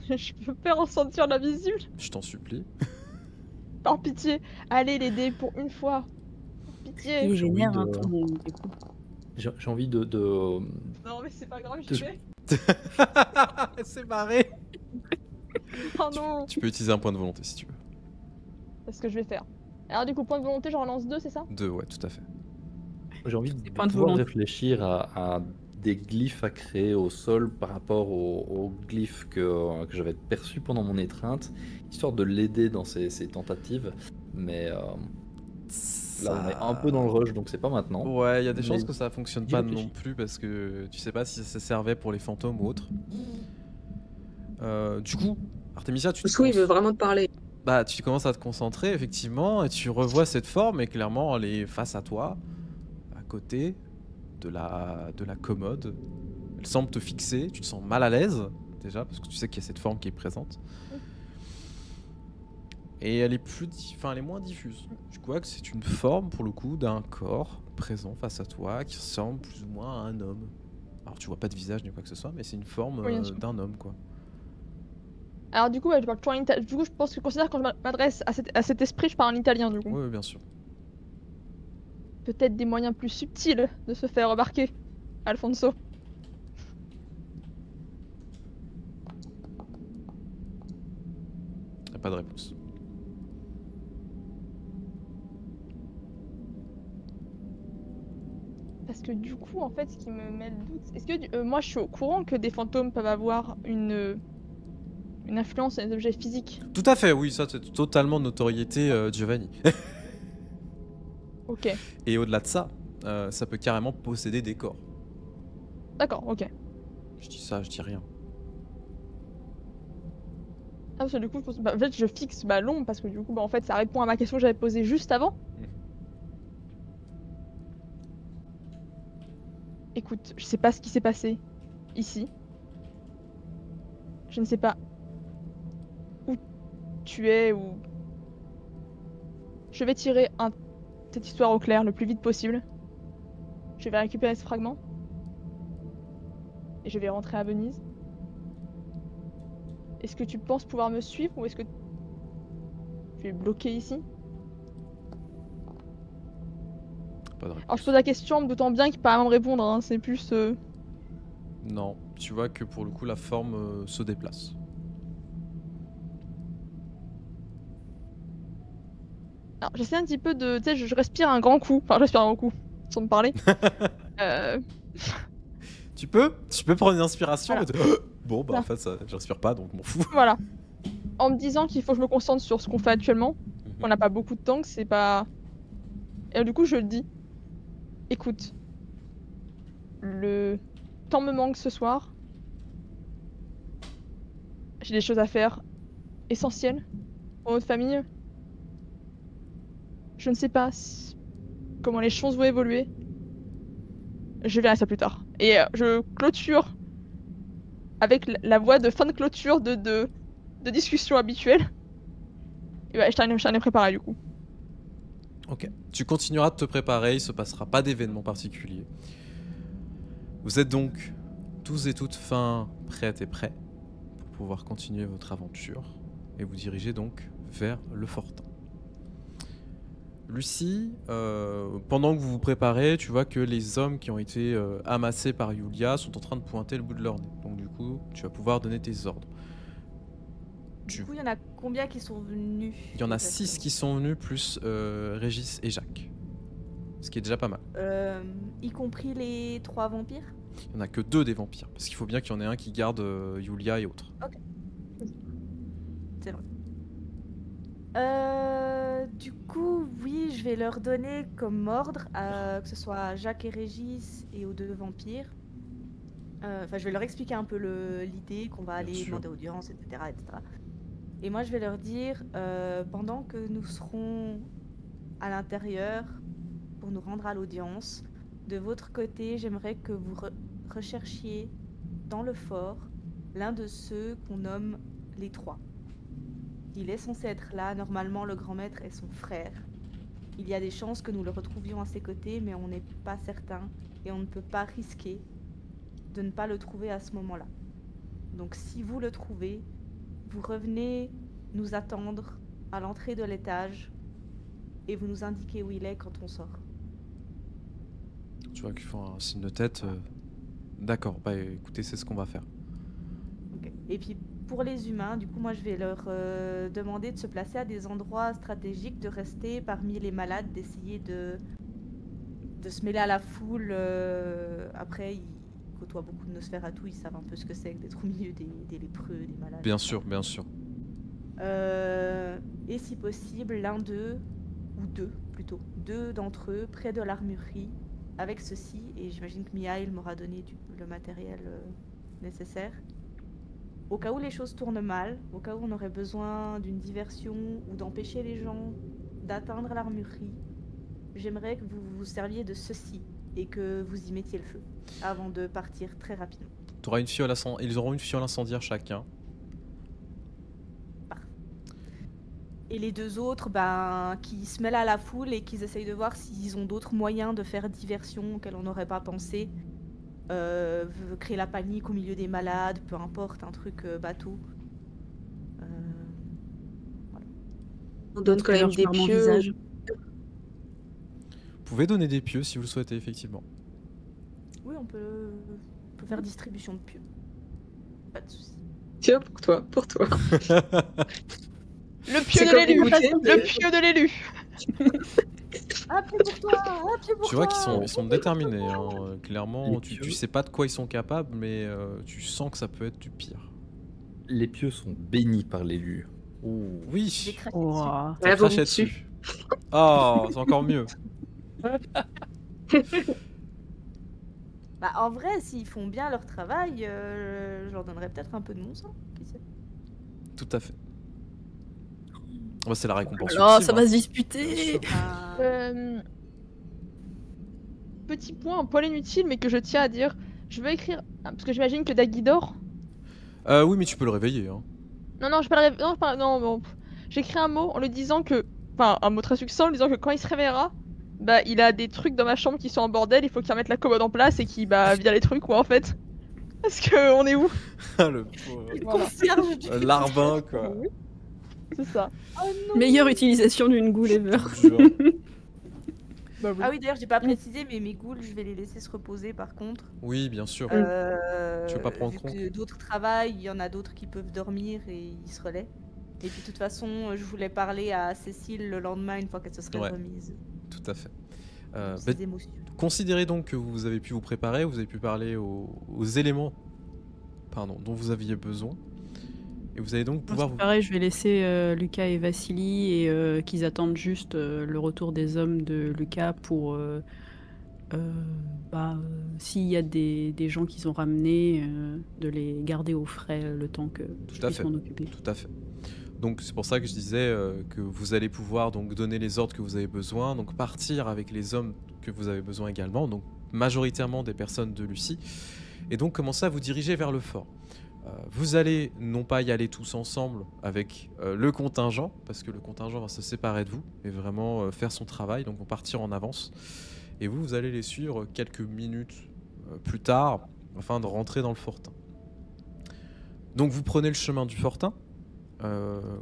Je peux faire en sentir l'invisible. Je t'en supplie. Par pitié, allez l'aider pour une fois. Par pitié. Il est J'ai envie vénère, de- hein, ton... du coup. J'ai envie de... Non mais c'est pas grave, Je- j'y vais. C'est barré. Oh non. Tu peux utiliser un point de volonté si tu veux. C'est ce que je vais faire. Alors du coup, point de volonté, j'en relance 2, c'est ça? 2, ouais, tout à fait. J'ai envie Des de points de pouvoir volonté. réfléchir à des glyphes à créer au sol par rapport aux glyphes que j'avais perçus pendant mon étreinte, histoire de l'aider dans ses tentatives. Mais là, on est un peu dans le rush, donc c'est pas maintenant. Ouais, il y a des chances Mais que ça fonctionne j'y pas réfléchis. non plus parce que tu sais pas si ça servait pour les fantômes ou autre. Du coup, Artemisia, Parce il veut vraiment te parler. bah, tu commences à te concentrer effectivement et tu revois cette forme et clairement elle est face à toi, à côté de la commode. Elle semble te fixer, tu te sens mal à l'aise déjà parce que tu sais qu'il y a cette forme qui est présente. Et elle est elle est moins diffuse. Tu vois que c'est une forme pour le coup d'un corps présent face à toi qui ressemble plus ou moins à un homme. Alors tu vois pas de visage ni quoi que ce soit, mais c'est une forme Oui, bien sûr. d'un homme quoi. Alors du coup, ouais, je parle toujours en italien. Du coup, je pense que je considère que quand je m'adresse à cet esprit, je parle en italien du coup. Oui, bien sûr. Peut-être des moyens plus subtils de se faire remarquer, Alfonso. Y a pas de réponse. Parce que du coup, en fait, ce qui me met le doute, est-ce que moi je suis au courant que des fantômes peuvent avoir une influence sur les objets physiques? Tout à fait, oui, ça c'est totalement de notoriété Giovanni. Ok, Et au-delà de ça, ça peut carrément posséder des corps. d'accord, ok. Je dis ça, je dis rien. Ah, parce que du coup, en fait, je fixe l'ombre parce que du coup, en fait, ça répond à ma question que j'avais posée juste avant. Écoute, je sais pas ce qui s'est passé ici. Je ne sais pas où tu es ou... Je vais tirer cette histoire au clair le plus vite possible. Je vais récupérer ce fragment. Et je vais rentrer à Venise. Est-ce que tu penses pouvoir me suivre ou est-ce que tu es bloqué ici? Pas de réponse. Alors je pose la question en me doutant bien qu'il peut pas vraiment me répondre, hein. C'est plus... Non, tu vois que pour le coup la forme se déplace. Alors j'essaie un petit peu de... Tu sais, je respire un grand coup. Enfin, je respire un grand coup, sans me parler. Tu peux prendre une inspiration Voilà. et te... Bon, bah Ça. en fait, ça, je respire pas donc m'en fous. Voilà. En me disant qu'il faut que je me concentre sur ce qu'on fait actuellement. On n'a pas beaucoup de temps, que c'est pas... Et du coup, je le dis. Écoute. Le temps me manque ce soir. J'ai des choses à faire essentielles pour notre famille. Je ne sais pas comment les choses vont évoluer. Je verrai ça plus tard. Et je clôture avec la voix de fin de clôture de discussion habituelle. Et ouais, je t'en ai préparé du coup. Ok. Tu continueras de te préparer, il se passera pas d'événement particulier. Vous êtes donc tous et toutes prêtes et prêts pour pouvoir continuer votre aventure et vous dirigez donc vers le Fortin. Lucie, pendant que vous vous préparez, tu vois que les hommes qui ont été amassés par Yulia sont en train de pointer le bout de leur nez. Donc du coup, tu vas pouvoir donner tes ordres. Du coup, il y en a combien qui sont venus? Il y en a 6 qui sont venus, plus Régis et Jacques. Ce qui est déjà pas mal. Y compris les 3 vampires? Il n'y en a que 2 des vampires. Parce qu'il faut bien qu'il y en ait un qui garde Yulia et autres. C'est vrai. Du coup, oui, je vais leur donner comme ordre, que ce soit à Jacques et Régis et aux 2 vampires. Enfin, je vais leur expliquer un peu l'idée, qu'on va aller sûr. demander audience, etc., etc. Et moi, je vais leur dire, pendant que nous serons à l'intérieur pour nous rendre à l'audience, de votre côté, j'aimerais que vous recherchiez dans le fort l'un de ceux qu'on nomme les trois. Il est censé être là, normalement le grand maître est son frère. Il y a des chances que nous le retrouvions à ses côtés, mais on n'est pas certain et on ne peut pas risquer de ne pas le trouver à ce moment-là. Donc si vous le trouvez, vous revenez nous attendre à l'entrée de l'étage et vous nous indiquez où il est quand on sort. Tu vois qu'ils font un signe de tête. D'accord, bah écoutez, c'est ce qu'on va faire. Okay. Et puis pour les humains, du coup moi je vais leur demander de se placer à des endroits stratégiques, de rester parmi les malades, d'essayer de se mêler à la foule. Après, ils côtoient beaucoup de Nosferatu, ils savent un peu ce que c'est que d'être au milieu des lépreux, des malades. Bien sûr, bien sûr. Et si possible, l'un d'eux, ou deux plutôt, deux d'entre eux près de l'armurerie avec ceci, et j'imagine que Mihail m'aura donné le matériel nécessaire. Au cas où les choses tournent mal, au cas où on aurait besoin d'une diversion ou d'empêcher les gens d'atteindre l'armurerie, j'aimerais que vous vous serviez de ceci et que vous y mettiez le feu avant de partir très rapidement. Ils auront une fiole incendiaire chacun. Et les deux autres, qui se mêlent à la foule et qui essayent de voir s'ils ont d'autres moyens de faire diversion auxquels on n'aurait pas pensé. Créer la panique au milieu des malades, peu importe, un truc bateau. Voilà. On donne quand même des pieux. Vous pouvez donner des pieux si vous le souhaitez, effectivement. Oui, on peut faire distribution de pieux. Pas de soucis. Tiens, pour toi. Le pieu de l'élu. Le pieu de l'élu. Un pied pour toi, un pied pour toi. Tu vois qu'ils sont déterminés. Hein. Clairement, tu sais pas de quoi ils sont capables, mais tu sens que ça peut être du pire. Les pieux sont bénis par l'élu. Oui. Wow. Ça crachait dessus. Oh, c'est encore mieux. En vrai, s'ils font bien leur travail, je leur donnerais peut-être un peu de mon sang, qui sait. Tout à fait. C'est la récompense. Alors, ultime, ça va se disputer. Petit point, un poil inutile, mais que je tiens à dire. Je veux écrire, parce que j'imagine que Dagui dort. Oui, mais tu peux le réveiller. Hein. Non, je peux le réveiller. Non, bon. J'écris un mot en lui disant que, enfin, un mot très succinct, en lui disant que quand il se réveillera, il a des trucs dans ma chambre qui sont en bordel. Il faut qu'il remette la commode en place et qu'il vire les trucs, quoi, en fait. Parce que on est où? Le pauvre. Concierge du Larbin, quoi. Oui. C'est ça. Oh non. Meilleure utilisation d'une goule ever. Ah oui, d'ailleurs, j'ai pas précisé, mais mes ghouls, je vais les laisser se reposer par contre. Oui, bien sûr. Tu veux pas prendre vu compte. que d'autres travaillent, il y en a d'autres qui peuvent dormir et ils se relaient. Et puis de toute façon, je voulais parler à Cécile le lendemain une fois qu'elle se serait remise. Tout à fait. Ses émotions. Considérez donc que vous avez pu vous préparer, vous avez pu parler aux éléments dont vous aviez besoin. Et vous allez donc pouvoir... Pareil, je vais laisser Lucas et Vassili et qu'ils attendent juste le retour des hommes de Lucas pour... s'il y a des gens qu'ils ont ramenés, de les garder au frais le temps que je puisse m'en occuper. Tout à fait. Donc c'est pour ça que je disais que vous allez pouvoir donc donner les ordres que vous avez besoin, donc partir avec les hommes que vous avez besoin également, donc majoritairement des personnes de Lucie, et donc commencer à vous diriger vers le fort. Vous allez non pas y aller tous ensemble avec le contingent, parce que le contingent va se séparer de vous et vraiment faire son travail, donc vont partir en avance. Et vous allez les suivre quelques minutes plus tard, afin de rentrer dans le fortin. Donc vous prenez le chemin du fortin.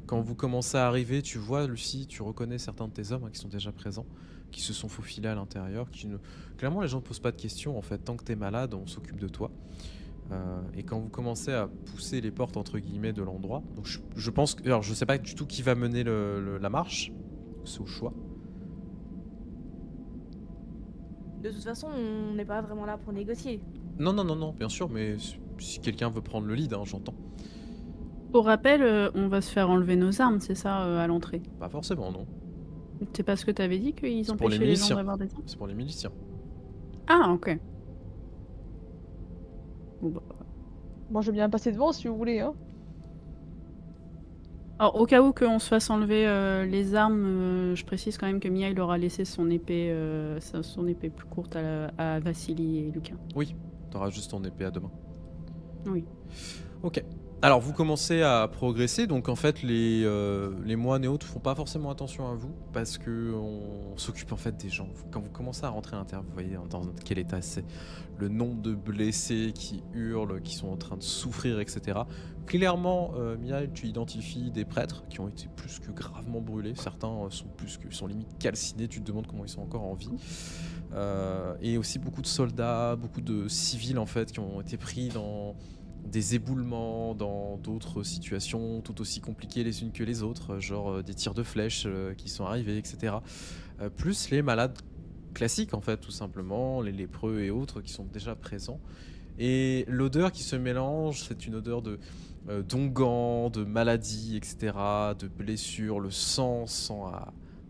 Quand vous commencez à arriver, tu vois, Lucie, tu reconnais certains de tes hommes qui sont déjà présents, qui se sont faufilés à l'intérieur. Clairement, les gens ne posent pas de questions, en fait. Tant que tu es malade, on s'occupe de toi. Et quand vous commencez à pousser les portes entre guillemets de l'endroit, donc je pense que, alors je sais pas du tout qui va mener la marche, c'est au choix. De toute façon, on n'est pas vraiment là pour négocier. Non, bien sûr, mais si quelqu'un veut prendre le lead, j'entends. Pour rappel, on va se faire enlever nos armes, c'est ça, à l'entrée? Pas forcément, non. C'est pas ce que t'avais dit qu'ils empêchaient les gens d'avoir des armes? C'est pour les miliciens. Ah, ok. Moi, je veux bien passer devant si vous voulez. Hein. Alors, au cas où qu'on se fasse enlever les armes, je précise quand même que Mia il aura laissé son épée plus courte à Vassili et Lucas. Oui, t'auras juste ton épée à deux mains. Oui. Ok. Alors vous commencez à progresser, donc en fait les moines et autres font pas forcément attention à vous parce que on s'occupe en fait des gens. Quand vous commencez à rentrer à l'intérieur, vous voyez dans quel état c'est, le nombre de blessés qui hurlent, qui sont en train de souffrir, etc. Clairement, Mia, tu identifies des prêtres qui ont été plus que gravement brûlés. Certains sont limite calcinés. Tu te demandes comment ils sont encore en vie. Et aussi beaucoup de soldats, beaucoup de civils en fait qui ont été pris dans des éboulements, dans d'autres situations tout aussi compliquées les unes que les autres, genre des tirs de flèches qui sont arrivés, etc. Plus les malades classiques en fait, tout simplement, les lépreux et autres qui sont déjà présents. Et l'odeur qui se mélange, c'est une odeur d'onguents, de maladies, etc., de blessures, le sang sent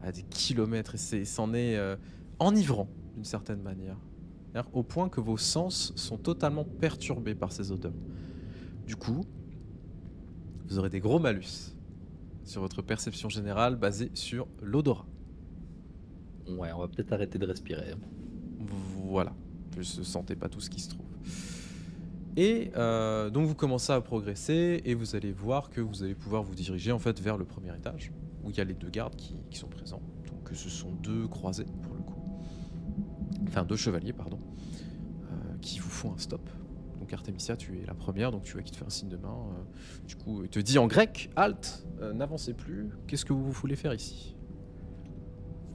à des kilomètres et c'en est enivrant d'une certaine manière. Au point que vos sens sont totalement perturbés par ces odeurs. Du coup, vous aurez des gros malus sur votre perception générale basée sur l'odorat. Ouais, on va peut-être arrêter de respirer. Voilà, je ne sentais pas tout ce qui se trouve. Et donc vous commencez à progresser et vous allez voir que vous allez pouvoir vous diriger en fait vers le premier étage où il y a les deux gardes qui sont présents. Donc ce sont deux croisés pour le coup. Enfin deux chevaliers pardon, qui vous font un stop. Donc Artemisia, tu es la première, donc tu vois qu'il te fait un signe de main. Du coup, il te dit en grec, halte, n'avancez plus. Qu'est-ce que vous voulez faire ici?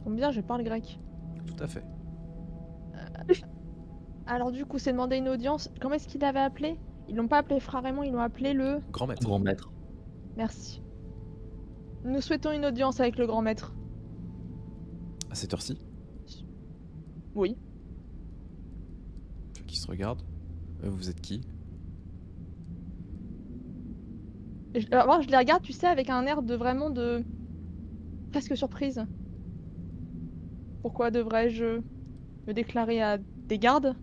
Tombe bien, je parle grec. Tout à fait. Alors du coup, c'est demander une audience. Comment est-ce qu'ils l'avaient appelé? Ils l'ont pas appelé Frère Raymond, ils l'ont appelé le... Grand maître. Grand maître. Merci. Nous souhaitons une audience avec le grand maître. À cette heure-ci, Oui. tu vois qu'ils se regardent. Vous êtes qui? Alors, je les regarde, tu sais, avec un air de vraiment de... presque surprise. Pourquoi devrais-je me déclarer à des gardes?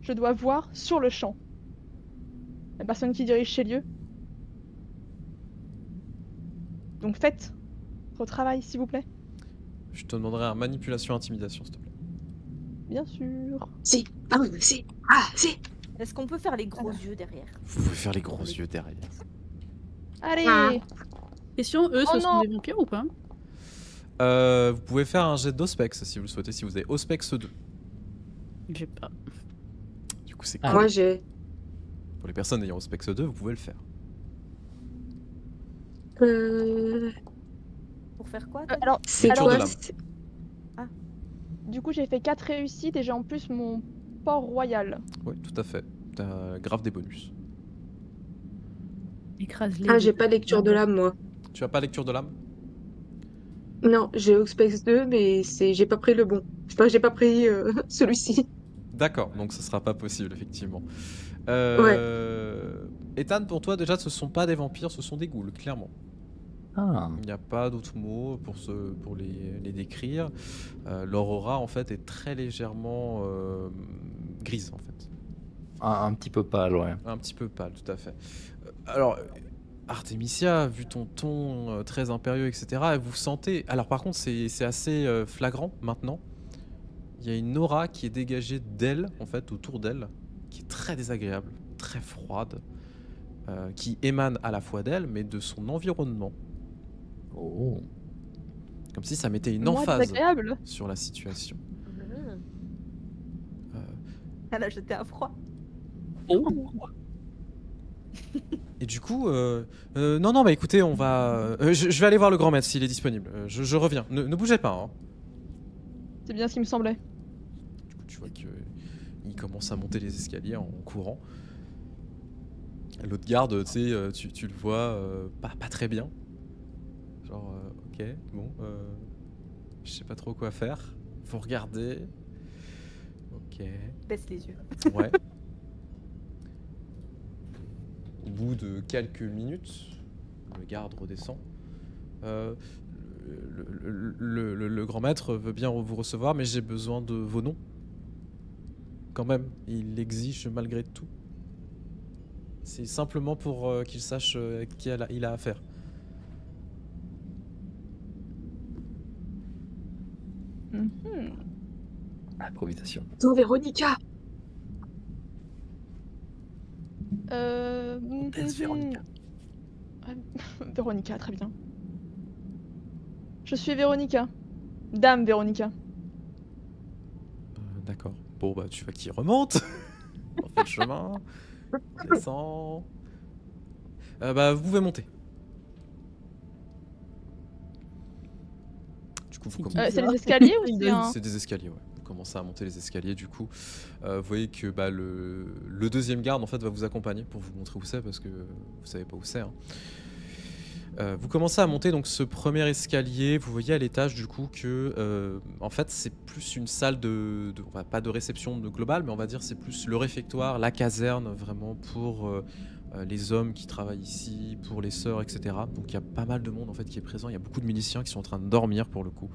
Je dois voir sur le champ la personne qui dirige ces lieux. Donc faites votre travail, s'il vous plaît. Je te demanderai un manipulation-intimidation, s'il te plaît. Bien sûr. Si. Est-ce qu'on peut faire les gros yeux derrière? Vous pouvez faire les gros yeux derrière. Allez. Ah. Question, eux, Oh ce sont non. des vampires ou pas? Vous pouvez faire un jet d'Ospex si vous le souhaitez, si vous avez Ospex 2. J'ai pas. Du coup, c'est Ah. cool. Moi, j'ai. Pour les personnes ayant Ospex 2, vous pouvez le faire. Pour faire quoi t'as dit Alors, C'est Lecture quoi de l'âme. c'est- du coup, j'ai fait 4 réussites et j'ai en plus mon port royal. Oui, tout à fait. T'as grave des bonus. Écrase-les. Ah, j'ai pas lecture de l'âme, moi. Tu as pas lecture de l'âme? Non, j'ai Oxpex 2, mais j'ai pas pris le bon. Enfin, j'ai pas pris celui-ci. D'accord, donc ce sera pas possible, effectivement. Ethan, pour toi, déjà, ce sont pas des vampires, ce sont des ghouls, clairement. Ah. Il n'y a pas d'autres mots pour les décrire. Leur aura, en fait, est très légèrement grise, en fait. Un petit peu pâle, ouais. Un petit peu pâle, tout à fait. Alors, Artemisia, vu ton ton très impérieux, etc., vous sentez... Alors, par contre, c'est assez flagrant, maintenant. Il y a une aura qui est dégagée d'elle, en fait, autour d'elle, qui est très désagréable, très froide, qui émane à la fois d'elle, mais de son environnement. Oh. Comme si ça mettait une Moi, emphase désagréable. sur la situation. Elle a jeté un froid. Oh. Et du coup, non, bah écoutez, on va... je vais aller voir le grand maître s'il est disponible. Je reviens. Ne bougez pas. Hein. C'est bien ce qui me semblait. Du coup, tu vois qu'il commence à monter les escaliers en courant. L'autre garde, tu sais, tu le vois pas très bien. Genre, ok, bon, je sais pas trop quoi faire. Faut regarder. Ok, Baisse les yeux. ouais. Au bout de quelques minutes, le garde redescend. Le grand maître veut bien vous recevoir, mais j'ai besoin de vos noms. Quand même, il l'exige malgré tout. C'est simplement pour qu'il sache qui il a affaire. Improvisation. Non, Véronica. Comtesse Véronica. Véronica, très bien. Je suis Véronica. Dame Véronica. D'accord. Bon, bah, tu vois qu'il remonte. On fait le chemin. Descend. Bah, vous pouvez monter. Du coup, vous commencez. C'est les escaliers ou c'est un... C'est des escaliers, ouais. Vous commencez à monter les escaliers, du coup. Vous voyez que bah, le deuxième garde, en fait, va vous accompagner pour vous montrer où c'est, parce que vous savez pas où c'est. Hein. Vous commencez à monter donc ce premier escalier. Vous voyez à l'étage du coup que en fait c'est plus une salle pas de réception globale, mais on va dire c'est plus le réfectoire, la caserne vraiment pour les hommes qui travaillent ici, pour les sœurs, etc. Donc il y a pas mal de monde en fait qui est présent. Il y a beaucoup de miliciens qui sont en train de dormir pour le coup.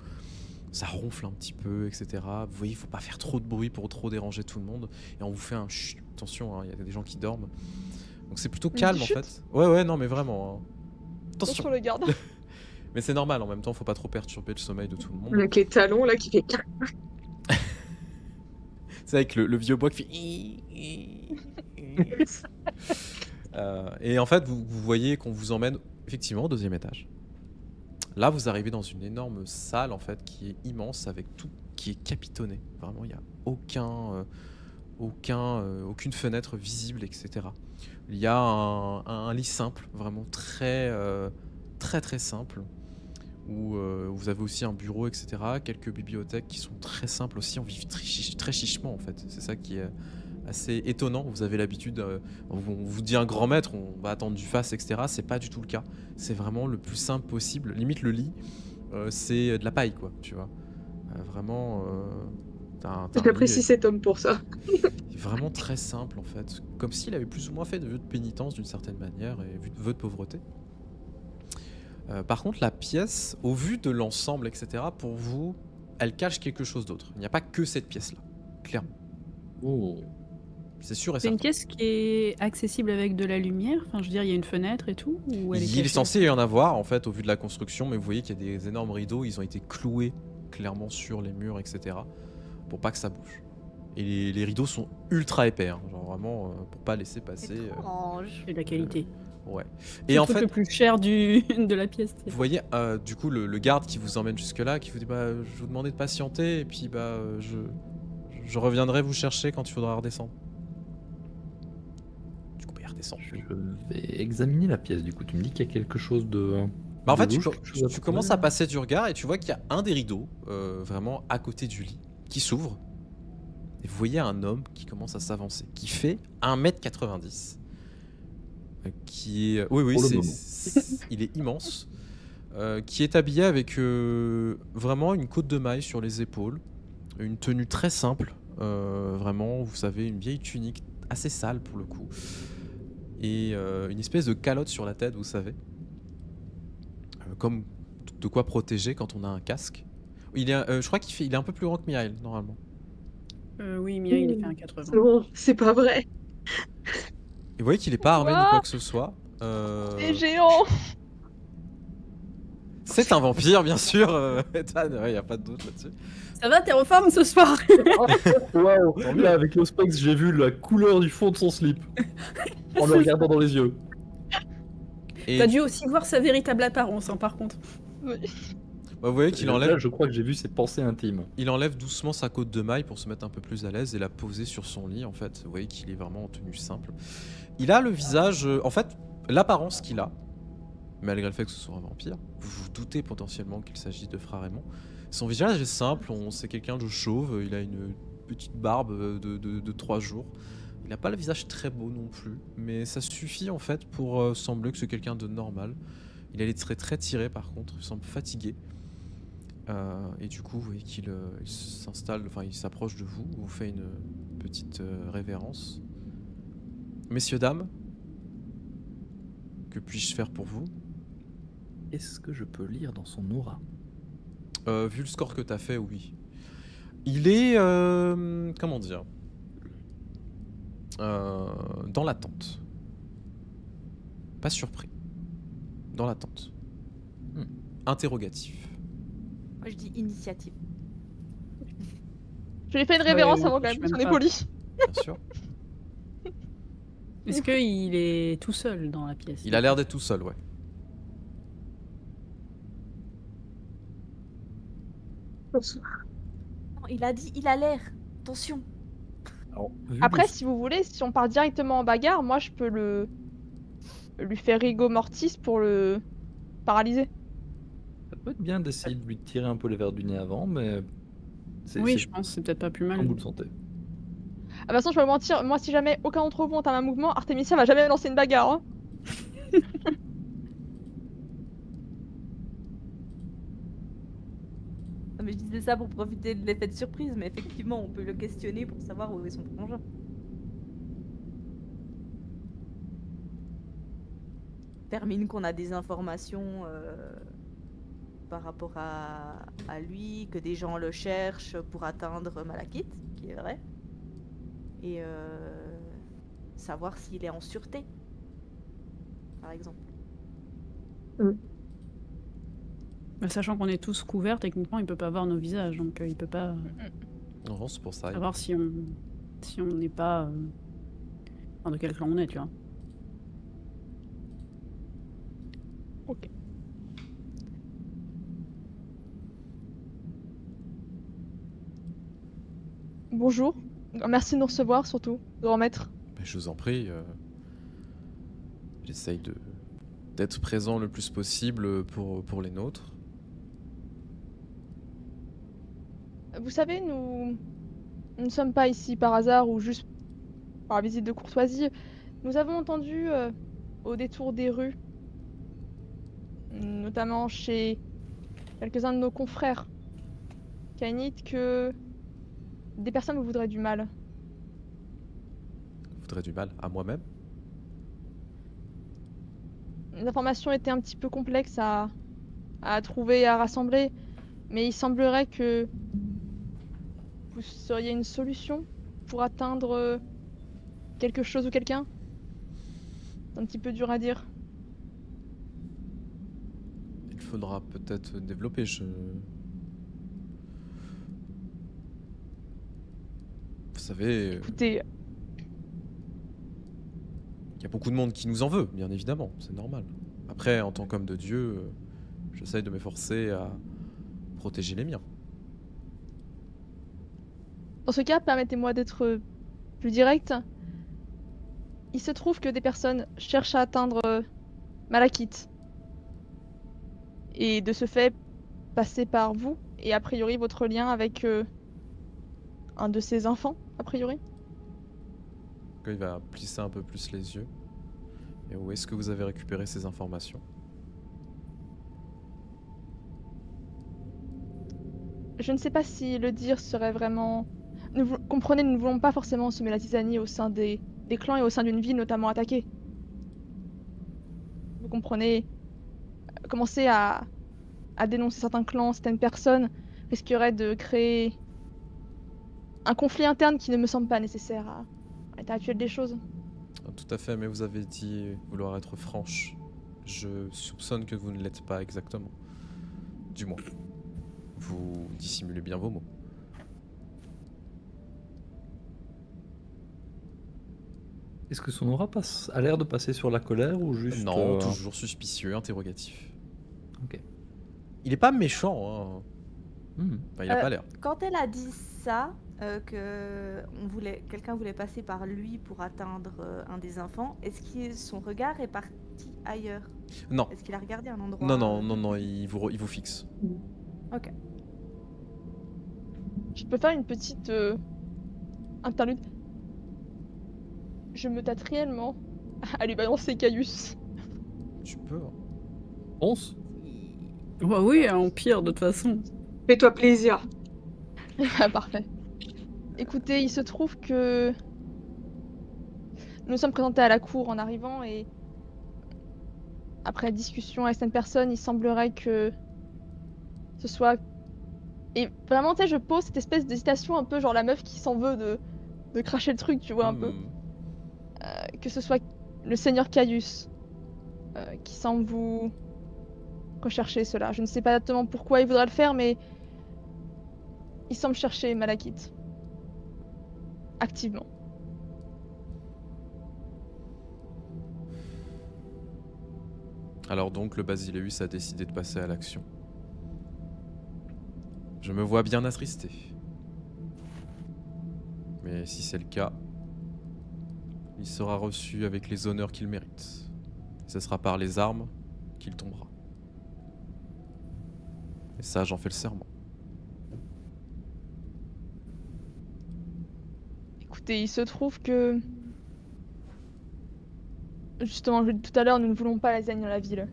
Ça ronfle un petit peu, etc. Vous voyez, il faut pas faire trop de bruit pour trop déranger tout le monde. Et on vous fait un chut, attention, hein, il y a des gens qui dorment. Donc c'est plutôt calme en fait. Ouais, non mais vraiment. Hein. Attention sur le garde. Mais c'est normal, en même temps, faut pas trop perturber le sommeil de tout le monde. Donc les talons là qui fait... C'est avec le vieux bois qui fait... et en fait, vous voyez qu'on vous emmène effectivement au deuxième étage. Là, vous arrivez dans une énorme salle, en fait, qui est immense, avec tout qui est capitonné. Vraiment, il n'y a aucune fenêtre visible, etc. Il y a un lit simple, vraiment très simple, où vous avez aussi un bureau, etc. Quelques bibliothèques qui sont très simples aussi, on vit très chichement en fait. C'est ça qui est assez étonnant. Vous avez l'habitude, on vous dit un grand maître, on va attendre du face, etc. C'est pas du tout le cas. C'est vraiment le plus simple possible. Limite le lit, c'est de la paille, quoi, tu vois. Vraiment... J'apprécie cet homme pour ça. Vraiment très simple en fait, comme s'il avait plus ou moins fait de vœux de pénitence d'une certaine manière et de vœux de pauvreté. Par contre, la pièce, au vu de l'ensemble, etc., pour vous, elle cache quelque chose d'autre. Il n'y a pas que cette pièce-là, clairement. Oh. C'est sûr et C'est une certain. pièce qui est accessible avec de la lumière. Enfin, je veux dire, il y a une fenêtre et tout. Ou elle est Il est cachée censé y en avoir en fait au vu de la construction, mais vous voyez qu'il y a des énormes rideaux, ils ont été cloués clairement sur les murs, etc., pour pas que ça bouge. Et les rideaux sont ultra épais, hein, genre vraiment pour pas laisser passer. Étrange. C'est de la qualité. Ouais. C'est Et le en truc fait, le plus cher de la pièce. vous voyez du coup le garde qui vous emmène jusque là, qui vous dit bah je vous demandais de patienter et puis bah je reviendrai vous chercher quand il faudra redescendre. Du coup bah, il redescend. Je vais examiner la pièce du coup. Tu me dis qu'il y a quelque chose de... Bah en fait, louche, tu quelque chose à tu commences à passer du regard et tu vois qu'il y a un des rideaux, vraiment à côté du lit, qui s'ouvre. Et vous voyez un homme qui commence à s'avancer, qui fait 1m90. Qui est... Oui, Pour le il est immense. Qui est habillé avec vraiment une cotte de maille sur les épaules. Une tenue très simple. Vraiment, vous savez, une vieille tunique assez sale pour le coup. Et une espèce de calotte sur la tête, vous savez. Comme de quoi protéger quand on a un casque. Je crois il est un peu plus grand que Mihail, normalement. Oui, Mia, il est fait un 80. C'est bon, c'est pas vrai. Et vous voyez qu'il est pas armé ni quoi que ce soit. C'est géant. C'est un vampire, bien sûr. Ethan, il n'y a pas de doute là-dessus. Ça va, t'es en forme ce soir? Waouh. Là, avec le Specs, j'ai vu la couleur du fond de son slip. En le regardant dans les yeux. Et T'as dû aussi voir sa véritable apparence, hein, par contre. Oui. bah, vous voyez qu'il Là, enlève, je crois que j'ai vu ses pensées intimes. il enlève doucement sa cotte de maille pour se mettre un peu plus à l'aise et la poser sur son lit. En fait, vous voyez qu'il est vraiment en tenue simple. Il a le visage, en fait, l'apparence qu'il a, malgré le fait que ce soit un vampire, vous vous doutez potentiellement qu'il s'agit de Frère Raymond. Son visage est simple, c'est quelqu'un de chauve, il a une petite barbe de 3 jours. Il n'a pas le visage très beau non plus, mais ça suffit en fait pour sembler que c'est quelqu'un de normal. Il a les traits très tirés par contre, il semble fatigué. Et du coup, vous voyez qu'il il s'installe, enfin il s'approche de vous, vous fait une petite révérence. Messieurs, dames, que puis-je faire pour vous? Est-ce que je peux lire dans son aura? Vu le score que t'as fait, oui. Il est... comment dire dans l'attente. Pas surpris. Dans l'attente. Interrogatif. Moi je dis initiative. Je lui ai fait une révérence Ouais, avant quand même, je parce m'aime qu'on est pas. poli. Bien sûr. Est-ce qu'il est tout seul dans la pièce? Il a l'air d'être tout seul, ouais. Non, il a dit, il a l'air. Attention. Alors, vu Après, les- si vous voulez, si on part directement en bagarre, moi je peux lui faire rigor mortis pour le paralyser. Ça peut être bien d'essayer de lui tirer un peu les verres du nez avant, mais Oui, c'est je pense que c'est peut-être pas plus mal. comme vous le sentez. Ah, de toute façon, je vais vous mentir, moi si jamais aucun d'entre vous entame un mouvement, Artemisia va jamais lancer une bagarre. Hein. Non, mais je disais ça pour profiter de l'effet de surprise, mais effectivement, on peut le questionner pour savoir où est son frangin. Termine qu'on a des informations par rapport à lui, que des gens le cherchent pour atteindre Malakith, ce qui est vrai. Et savoir s'il est en sûreté, par exemple. Bah, sachant qu'on est tous couverts, techniquement, il peut pas voir nos visages, donc il peut pas Non, c'est pour ça. savoir si on n'est pas enfin, de quel clan on est, tu vois. Ok. Bonjour. Merci de nous recevoir surtout, de remettre. Ben, je vous en prie. J'essaye d'être présent le plus possible pour les nôtres. Vous savez, nous ne sommes pas ici par hasard ou juste par visite de courtoisie. Nous avons entendu au détour des rues, notamment chez quelques-uns de nos confrères Kainite, que des personnes vous voudraient du mal. Je voudrais du mal à moi-même. Les informations étaient un petit peu complexes à trouver et à rassembler, mais il semblerait que vous seriez une solution pour atteindre quelque chose ou quelqu'un. C'est un petit peu dur à dire. Il faudra peut-être développer. Vous savez, Écoutez, il y a beaucoup de monde qui nous en veut, bien évidemment, c'est normal. Après, en tant qu'homme de Dieu, j'essaye de m'efforcer à protéger les miens. dans ce cas, permettez-moi d'être plus direct. Il se trouve que des personnes cherchent à atteindre Malakith. Et de ce fait, passer par vous, et a priori votre lien avec un de ses enfants, a priori. Il va plisser un peu plus les yeux. Et où est-ce que vous avez récupéré ces informations? Je ne sais pas si le dire serait vraiment... Comprenez, nous ne voulons pas forcément semer la tisanie au sein des clans et au sein d'une ville notamment attaquée. Vous comprenez, commencer à dénoncer certains clans, certaines personnes, risquerait de créer un conflit interne qui ne me semble pas nécessaire à l'état actuel des choses. Ah, tout à fait, mais vous avez dit vouloir être franche. Je soupçonne que vous ne l'êtes pas exactement. Du moins, vous dissimulez bien vos mots. Est-ce que son aura a l'air de passer sur la colère ou juste... Non, toujours suspicieux, interrogatif. Ok. Il est pas méchant, hein. Enfin, il a pas l'air. Quand elle a dit ça, que quelqu'un voulait passer par lui pour atteindre un des enfants, est-ce que son regard est parti ailleurs? Non, Est-ce qu'il a regardé un endroit non, il vous fixe. Ok. Je peux faire une petite interlude. Je me tâte réellement à lui balancer Caius. Tu peux. Hein. 11 Bah oui, en pire de toute façon. Fais-toi plaisir. Ah, parfait. Écoutez, il se trouve que nous nous sommes présentés à la cour en arrivant et après discussion avec certaines personnes, il semblerait que ce soit... Et vraiment, tu sais, je pose cette espèce d'hésitation un peu genre la meuf qui s'en veut de cracher le truc, tu vois, un peu. Que ce soit le seigneur Caius qui semble vous rechercher cela. Je ne sais pas exactement pourquoi il voudrait le faire, mais il semble chercher Malakith. Activement. Alors donc, le Basileus a décidé de passer à l'action. Je me vois bien attristé. Mais si c'est le cas, il sera reçu avec les honneurs qu'il mérite. Ce sera par les armes qu'il tombera. Et ça, j'en fais le serment. Écoutez, il se trouve que... Justement, je l'ai dit tout à l'heure, nous ne voulons pas lasagne dans la ville.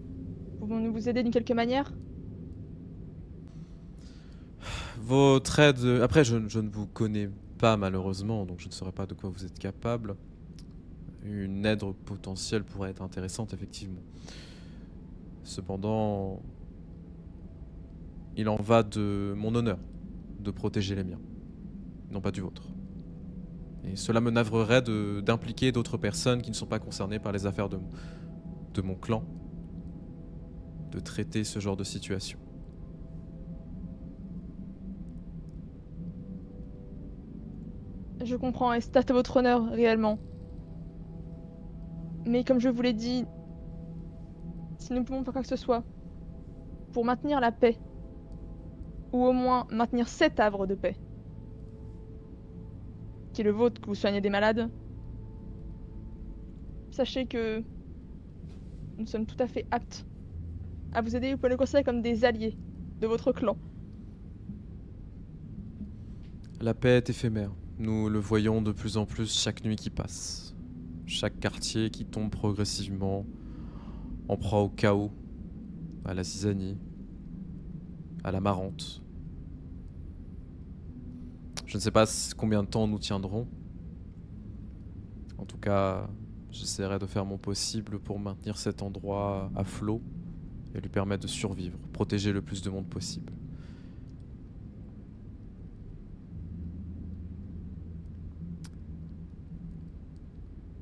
Pouvons-nous vous aider d'une quelque manière? Votre aide... Après, je ne vous connais pas malheureusement, donc je ne saurais pas de quoi vous êtes capable. Une aide potentielle pourrait être intéressante, effectivement. Cependant, il en va de mon honneur de protéger les miens, non pas du vôtre. Et cela me navrerait d'impliquer d'autres personnes qui ne sont pas concernées par les affaires de mon clan, de traiter ce genre de situation. Je comprends, et c'est à votre honneur, réellement. Mais comme je vous l'ai dit, si nous pouvons faire quoi que ce soit pour maintenir la paix, ou au moins maintenir cet havre de paix, qui est le vôtre, que vous soignez des malades, sachez que nous sommes tout à fait aptes à vous aider. Vous pouvez le considérer comme des alliés de votre clan. La paix est éphémère. Nous le voyons de plus en plus chaque nuit qui passe. Chaque quartier qui tombe progressivement en proie au chaos, à la zizanie, à la marante. Je ne sais pas combien de temps nous tiendrons. En tout cas, j'essaierai de faire mon possible pour maintenir cet endroit à flot et lui permettre de survivre, protéger le plus de monde possible.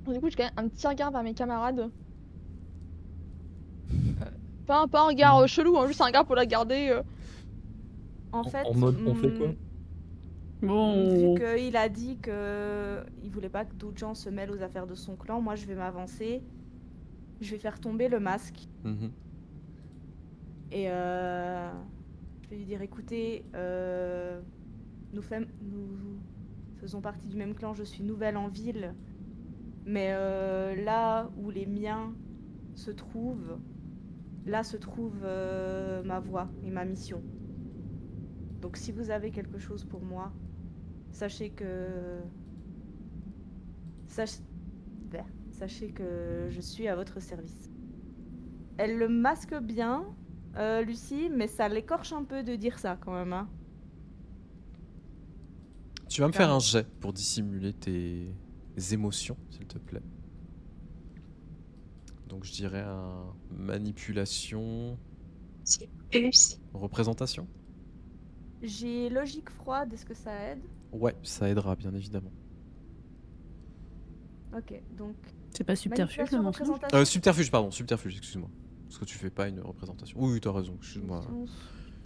Du coup, j'ai quand même un petit regard vers mes camarades. Pas un regard chelou, hein, juste un regard pour la garder. En fait, En mode, on fait quoi? Bon. vu qu'il a dit que il voulait pas que d'autres gens se mêlent aux affaires de son clan, moi je vais m'avancer. Je vais faire tomber le masque. Mhm. Et je vais lui dire, écoutez, nous faisons partie du même clan, je suis nouvelle en ville. Mais là où les miens se trouvent, là se trouve ma voie et ma mission. Donc si vous avez quelque chose pour moi, sachez que... Sachez que je suis à votre service. Elle le masque bien, Lucie, mais ça l'écorche un peu de dire ça quand même. Hein. Tu vas me faire un jet pour dissimuler tes émotions, s'il te plaît. Donc je dirais un manipulation, C'est plus. représentation. J'ai logique froide, est-ce que ça aide? Ouais, ça aidera bien évidemment. Ok, donc... C'est pas subterfuge, le manipulation, mensonge. représentation. Subterfuge, pardon, subterfuge, excuse-moi. Parce que tu fais pas une représentation. Oui, t'as raison, excuse-moi.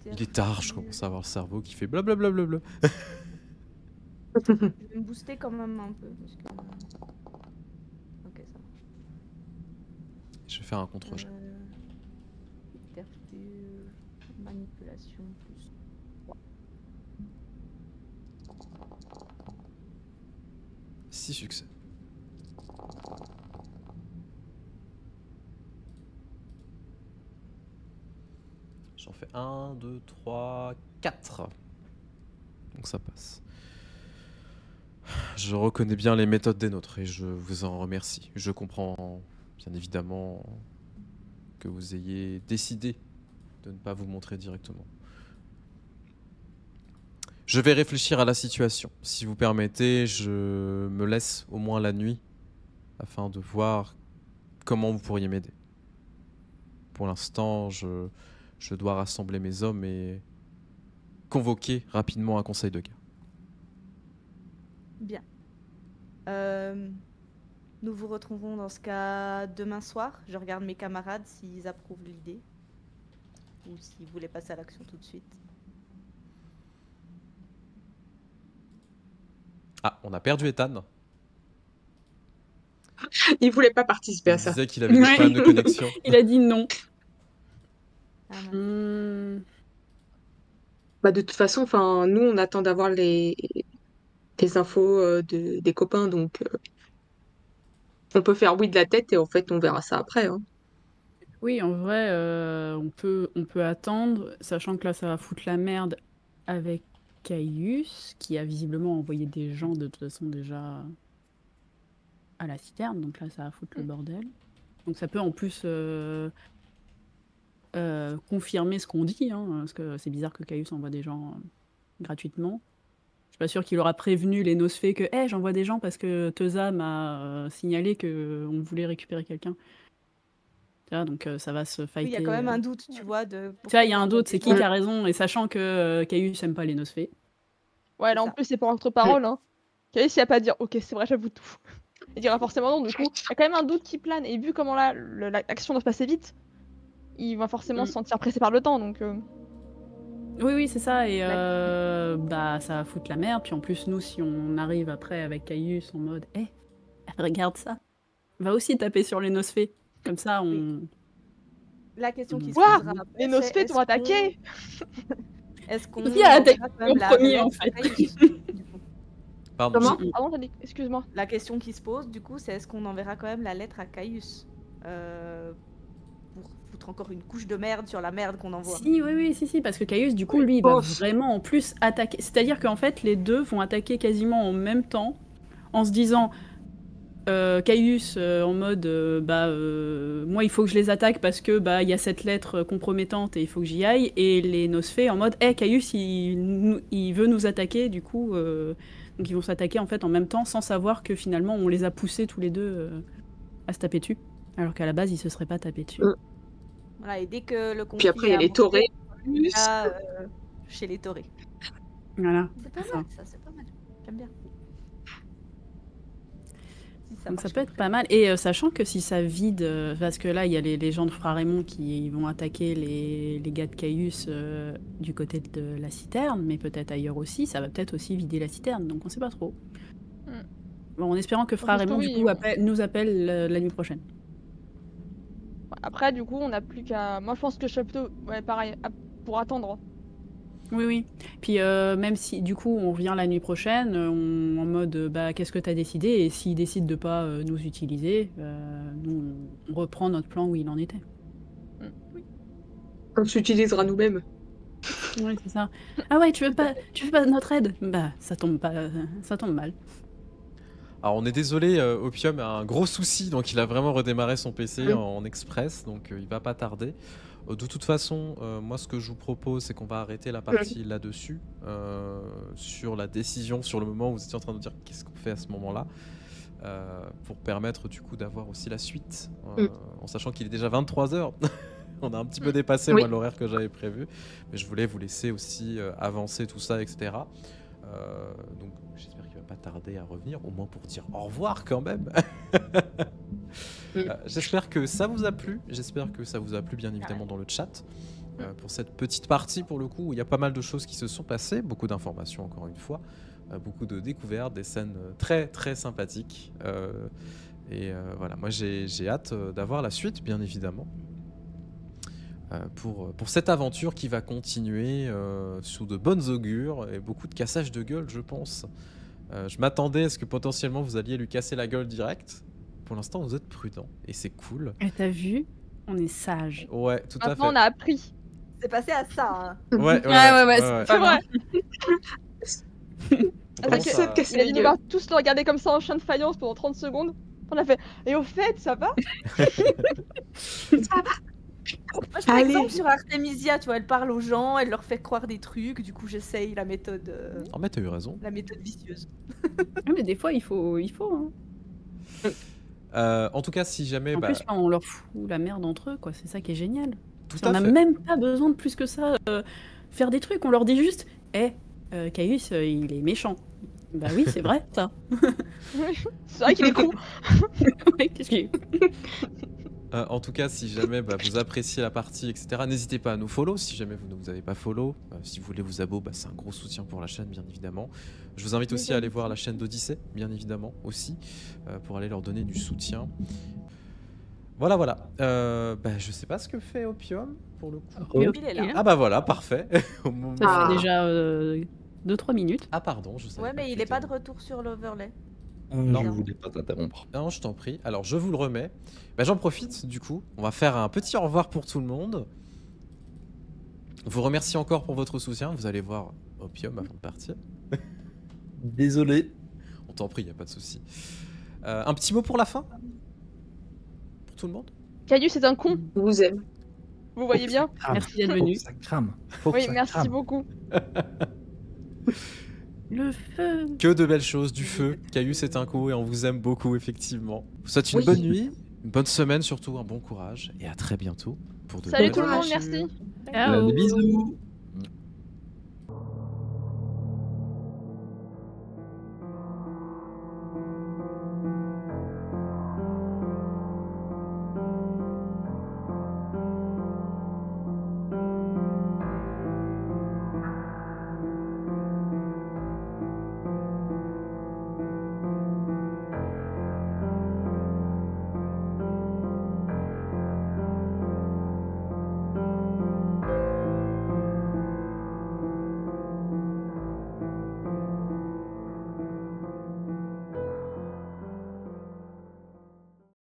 Il est tard, je commence à avoir le cerveau qui fait blablabla. Je vais me booster quand même un peu. Parce que... Ok, ça marche. Je vais faire un contre-jet. Subterfuge, manipulation plus 3. 6 succès. J'en fais 1, 2, 3, 4. Donc ça passe. Je reconnais bien les méthodes des nôtres et je vous en remercie. Je comprends bien évidemment que vous ayez décidé de ne pas vous montrer directement. Je vais réfléchir à la situation. Si vous permettez, je me laisse au moins la nuit afin de voir comment vous pourriez m'aider. Pour l'instant, je dois rassembler mes hommes et convoquer rapidement un conseil de guerre. Bien. Nous vous retrouvons dans ce cas demain soir. Je regarde mes camarades s'ils approuvent l'idée. Ou s'ils voulaient passer à l'action tout de suite. Ah, on a perdu Ethan. Il voulait pas participer Il à ça. disait qu'il avait des problèmes de connexion. Il a dit non. Bah, de toute façon, enfin, nous, on attend d'avoir les infos des copains, donc on peut faire oui de la tête et en fait, on verra ça après. Hein. Oui, en vrai, on peut attendre, sachant que là, ça va foutre la merde avec Caius, qui a visiblement envoyé des gens de toute façon déjà à la citerne, donc là, ça va foutre le bordel. Donc ça peut en plus confirmer ce qu'on dit, hein, parce que c'est bizarre que Caius envoie des gens gratuitement. Je suis pas sûre qu'il aura prévenu les Nosfées que hey, j'envoie des gens parce que Teusa m'a signalé qu'on voulait récupérer quelqu'un. Tu vois, donc ça va se fighter. Oui, il y a quand même un doute, tu vois. Tu vois, il y a un doute, c'est qui a raison, et sachant que Caius aime pas les Nosfées. Ouais, là en plus, c'est pas entre paroles. Hein. Caius, il va pas dire ok, c'est vrai, j'avoue tout. Il dira forcément non, du coup, il y a quand même un doute qui plane. Et vu comment là, l'action doit se passer vite, il va forcément se sentir pressé par le temps. Donc. Oui, c'est ça, et bah ça va foutre la merde. Puis en plus, nous, si on arrive après avec Caius en mode hé, regarde ça, va aussi taper sur les Nosfées. Comme ça, on. La question qui se Quoi posera après, les Nosfées t'ont attaqué. Est-ce qu'on Qui a attaqué enverra quand même en premier, la en lettre à fait Caius, du coup Pardon. Comment Pardon, t'as dit. Excuse-moi. La question qui se pose, du coup, c'est est-ce qu'on enverra quand même la lettre à Caius pour foutre encore une couche de merde sur la merde qu'on envoie. Si, si, parce que Caius, du coup, lui, il va vraiment en plus attaquer. C'est-à-dire qu'en fait, les deux vont attaquer quasiment en même temps, en se disant Caius en mode moi, il faut que je les attaque parce que il y a cette lettre compromettante et il faut que j'y aille. Et les Nosfées en mode Caius, il veut nous attaquer, du coup. Donc ils vont s'attaquer en fait en même temps sans savoir que finalement on les a poussés tous les deux à se taper dessus. Alors qu'à la base, ils se seraient pas tapés dessus. Voilà, et dès que le conflit Puis après, il y a les taurés. Chez les taurés. Voilà. C'est pas mal, ça, c'est pas mal. J'aime bien. Si donc ça peut être pas mal. Et sachant que si ça vide, parce que là, il y a les gens de Frère Raymond qui vont attaquer les gars de Caius du côté de la citerne, mais peut-être ailleurs aussi, ça va peut-être aussi vider la citerne, donc on sait pas trop. Bon, en espérant que Frère Raymond, du coup, nous appelle la nuit prochaine. Après, du coup, on n'a plus qu'à. Moi, je pense que je suis plutôt. Ouais, pareil, pour attendre. Oui. Puis même si, du coup, on revient la nuit prochaine, en mode, qu'est-ce que t'as décidé? Et s'il décide de pas nous utiliser, nous, on reprend notre plan où il en était. Oui. On s'utilisera nous-mêmes. Oui, c'est ça. Ah ouais, tu veux pas notre aide? Ça tombe mal. Alors on est désolé, Opium a un gros souci, donc il a vraiment redémarré son PC en express, donc il va pas tarder. De toute façon, moi ce que je vous propose, c'est qu'on va arrêter la partie là-dessus, sur la décision, sur le moment où vous étiez en train de dire qu'est-ce qu'on fait à ce moment-là, pour permettre du coup d'avoir aussi la suite, en sachant qu'il est déjà 23h. On a un petit peu dépassé moi l'horaire que j'avais prévu, mais je voulais vous laisser aussi avancer tout ça, etc. Donc j'espère qu'il va pas tarder à revenir, au moins pour dire au revoir quand même. J'espère que ça vous a plu, bien évidemment dans le chat, pour cette petite partie pour le coup où il y a pas mal de choses qui se sont passées, beaucoup d'informations encore une fois, beaucoup de découvertes, des scènes très très sympathiques, et voilà, moi j'ai hâte d'avoir la suite bien évidemment. Pour cette aventure qui va continuer sous de bonnes augures et beaucoup de cassage de gueule, je pense. Je m'attendais à ce que potentiellement vous alliez lui casser la gueule direct. Pour l'instant, vous êtes prudent et c'est cool. Et t'as vu? On est sage. Ouais, tout à fait. Maintenant, on a appris. C'est passé à ça. Hein. Ouais, c'est vrai. Il a dû nous voir tous le regarder comme ça en chien de faïence pendant 30 secondes. On a fait et au fait, ça va? Ça va. Moi, je prends exemple sur Artemisia, tu vois, elle parle aux gens, elle leur fait croire des trucs, du coup j'essaye la méthode... Oh mais t'as eu raison. La méthode vicieuse. Mais des fois il faut hein. En tout cas, si jamais... En plus, on leur fout la merde entre eux, quoi. C'est ça qui est génial. On n'a même pas besoin de plus que ça faire des trucs, on leur dit juste Caius, il est méchant. Bah oui, c'est vrai, ça. C'est vrai qu'il est con. Ouais, qu'est-ce qu'il est... En tout cas, si jamais vous appréciez la partie, etc., n'hésitez pas à nous follow. Si jamais vous ne vous avez pas follow, si vous voulez vous abonner, c'est un gros soutien pour la chaîne, bien évidemment. Je vous invite aussi à aller voir la chaîne d'Odyssée, bien évidemment, aussi, pour aller leur donner du soutien. Voilà. Je sais pas ce que fait Opium pour le coup. Il est là. Ah bah voilà, parfait. Au moment- Ça fait déjà 2-3 minutes. Ah pardon, je savais Ouais, mais qu'il il est était pas de là. retour sur l'overlay. Non. Je voulais pas t'interrompre. Non, je t'en prie. Alors, je vous le remets. J'en profite, du coup. On va faire un petit au revoir pour tout le monde. Vous remercie encore pour votre soutien. Vous allez voir Opium avant de partir. Désolé. On t'en prie, y a pas de souci. Un petit mot pour la fin? Pour tout le monde? Caillou, c'est un con. On vous aime. Vous voyez bien? Merci d'être Faut venu. que ça crame. Faut que Oui, ça merci crame. beaucoup. Le feu. Que de belles choses, du feu. Caillou, c'est un coup et on vous aime beaucoup, effectivement. Je vous souhaite une Oui. bonne nuit, une bonne semaine surtout, un bon courage et à très bientôt pour de Salut nouvelles tout le monde, aventures. merci. Ciao. Bisous.